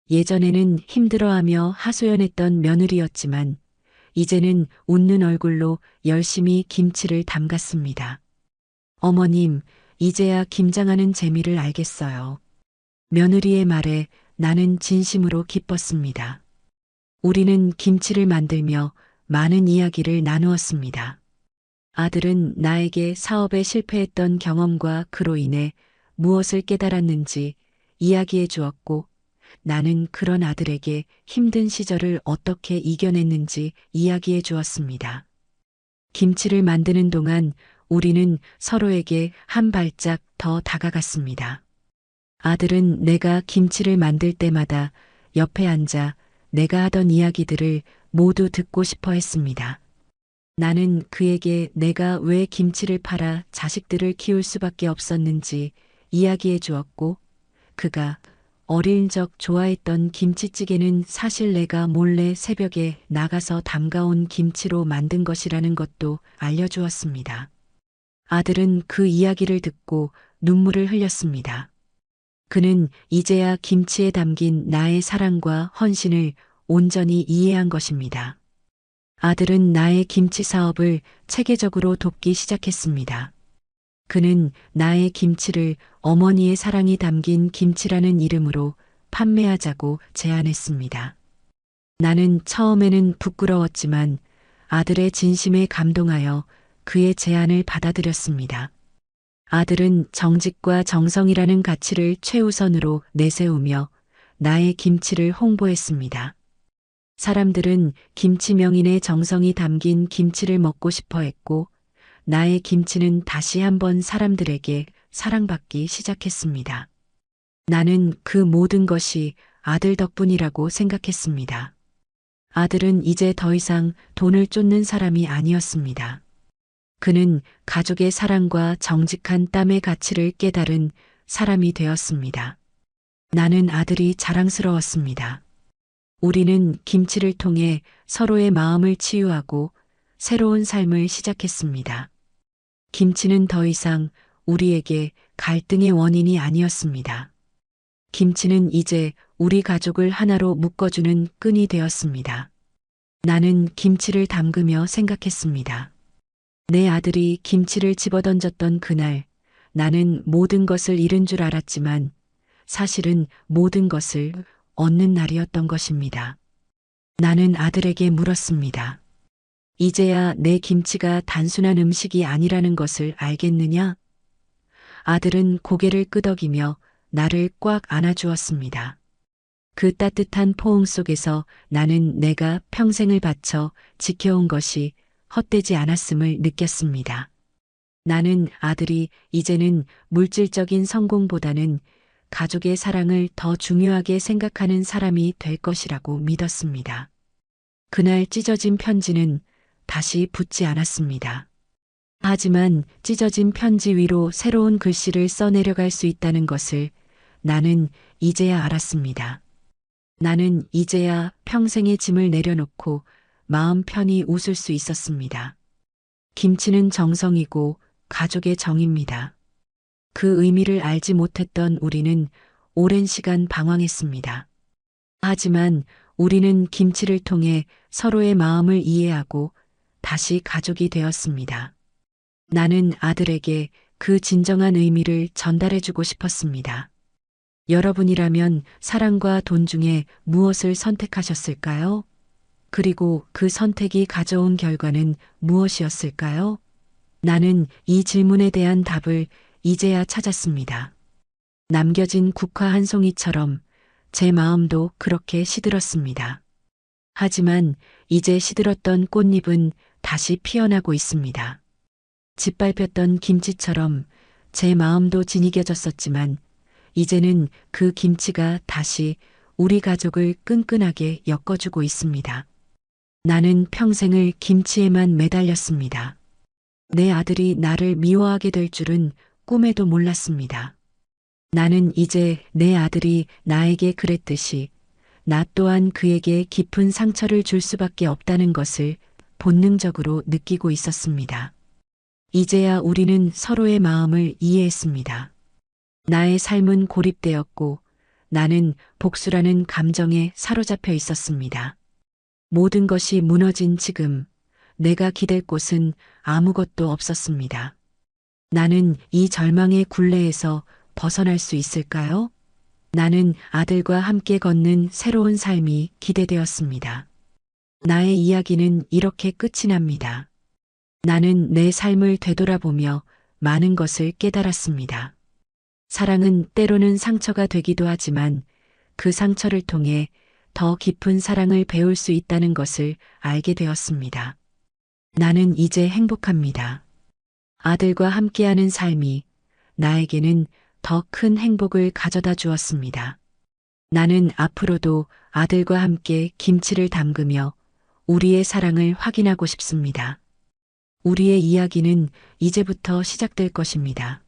예전에는 힘들어하며 하소연했던 며느리였지만 이제는 웃는 얼굴로 열심히 김치를 담갔습니다. 어머님, 이제야 김장하는 재미를 알겠어요. 며느리의 말에 나는 진심으로 기뻤습니다. 우리는 김치를 만들며 많은 이야기를 나누었습니다. 아들은 나에게 사업에 실패했던 경험과 그로 인해 무엇을 깨달았는지 이야기해 주었고 나는 그런 아들에게 힘든 시절을 어떻게 이겨냈는지 이야기해 주었습니다. 김치를 만드는 동안 우리는 서로에게 한 발짝 더 다가갔습니다. 아들은 내가 김치를 만들 때마다 옆에 앉아 내가 하던 이야기들을 모두 듣고 싶어 했습니다. 나는 그에게 내가 왜 김치를 팔아 자식들을 키울 수밖에 없었는지 이야기해 주었고 그가 어릴 적 좋아했던 김치찌개는 사실 내가 몰래 새벽에 나가서 담가온 김치로 만든 것이라는 것도 알려주었습니다. 아들은 그 이야기를 듣고 눈물을 흘렸습니다. 그는 이제야 김치에 담긴 나의 사랑과 헌신을 온전히 이해한 것입니다. 아들은 나의 김치 사업을 체계적으로 돕기 시작했습니다. 그는 나의 김치를 어머니의 사랑이 담긴 김치라는 이름으로 판매하자고 제안했습니다. 나는 처음에는 부끄러웠지만 아들의 진심에 감동하여 그의 제안을 받아들였습니다. 아들은 정직과 정성이라는 가치를 최우선으로 내세우며 나의 김치를 홍보했습니다. 사람들은 김치 명인의 정성이 담긴 김치를 먹고 싶어 했고, 나의 김치는 다시 한번 사람들에게 사랑받기 시작했습니다. 나는 그 모든 것이 아들 덕분이라고 생각했습니다. 아들은 이제 더 이상 돈을 쫓는 사람이 아니었습니다. 그는 가족의 사랑과 정직한 땀의 가치를 깨달은 사람이 되었습니다. 나는 아들이 자랑스러웠습니다. 우리는 김치를 통해 서로의 마음을 치유하고 새로운 삶을 시작했습니다. 김치는 더 이상 우리에게 갈등의 원인이 아니었습니다. 김치는 이제 우리 가족을 하나로 묶어주는 끈이 되었습니다. 나는 김치를 담그며 생각했습니다. 내 아들이 김치를 집어던졌던 그날, 나는 모든 것을 잃은 줄 알았지만 사실은 모든 것을 얻는 날이었던 것입니다. 나는 아들에게 물었습니다. 이제야 내 김치가 단순한 음식이 아니라는 것을 알겠느냐? 아들은 고개를 끄덕이며 나를 꽉 안아주었습니다. 그 따뜻한 포옹 속에서 나는 내가 평생을 바쳐 지켜온 것이 헛되지 않았음을 느꼈습니다. 나는 아들이 이제는 물질적인 성공보다는 가족의 사랑을 더 중요하게 생각하는 사람이 될 것이라고 믿었습니다. 그날 찢어진 편지는 다시 붙지 않았습니다. 하지만 찢어진 편지 위로 새로운 글씨를 써내려갈 수 있다는 것을 나는 이제야 알았습니다. 나는 이제야 평생의 짐을 내려놓고 마음 편히 웃을 수 있었습니다. 김치는 정성이고 가족의 정입니다. 그 의미를 알지 못했던 우리는 오랜 시간 방황했습니다. 하지만 우리는 김치를 통해 서로의 마음을 이해하고 다시 가족이 되었습니다. 나는 아들에게 그 진정한 의미를 전달해주고 싶었습니다. 여러분이라면 사랑과 돈 중에 무엇을 선택하셨을까요? 그리고 그 선택이 가져온 결과는 무엇이었을까요? 나는 이 질문에 대한 답을 이제야 찾았습니다. 남겨진 국화 한 송이처럼 제 마음도 그렇게 시들었습니다. 하지만 이제 시들었던 꽃잎은 다시 피어나고 있습니다. 짓밟혔던 김치처럼 제 마음도 진이겨졌었지만 이제는 그 김치가 다시 우리 가족을 끈끈하게 엮어주고 있습니다. 나는 평생을 김치에만 매달렸습니다. 내 아들이 나를 미워하게 될 줄은 꿈에도 몰랐습니다. 나는 이제 내 아들이 나에게 그랬듯이 나 또한 그에게 깊은 상처를 줄 수밖에 없다는 것을 본능적으로 느끼고 있었습니다. 이제야 우리는 서로의 마음을 이해했습니다. 나의 삶은 고립되었고 나는 복수라는 감정에 사로잡혀 있었습니다. 모든 것이 무너진 지금 내가 기댈 곳은 아무것도 없었습니다. 나는 이 절망의 굴레에서 벗어날 수 있을까요? 나는 아들과 함께 걷는 새로운 삶이 기대되었습니다. 나의 이야기는 이렇게 끝이 납니다. 나는 내 삶을 되돌아보며 많은 것을 깨달았습니다. 사랑은 때로는 상처가 되기도 하지만 그 상처를 통해 더 깊은 사랑을 배울 수 있다는 것을 알게 되었습니다. 나는 이제 행복합니다. 아들과 함께하는 삶이 나에게는 더 큰 행복을 가져다 주었습니다. 나는 앞으로도 아들과 함께 김치를 담그며 우리의 사랑을 확인하고 싶습니다. 우리의 이야기는 이제부터 시작될 것입니다.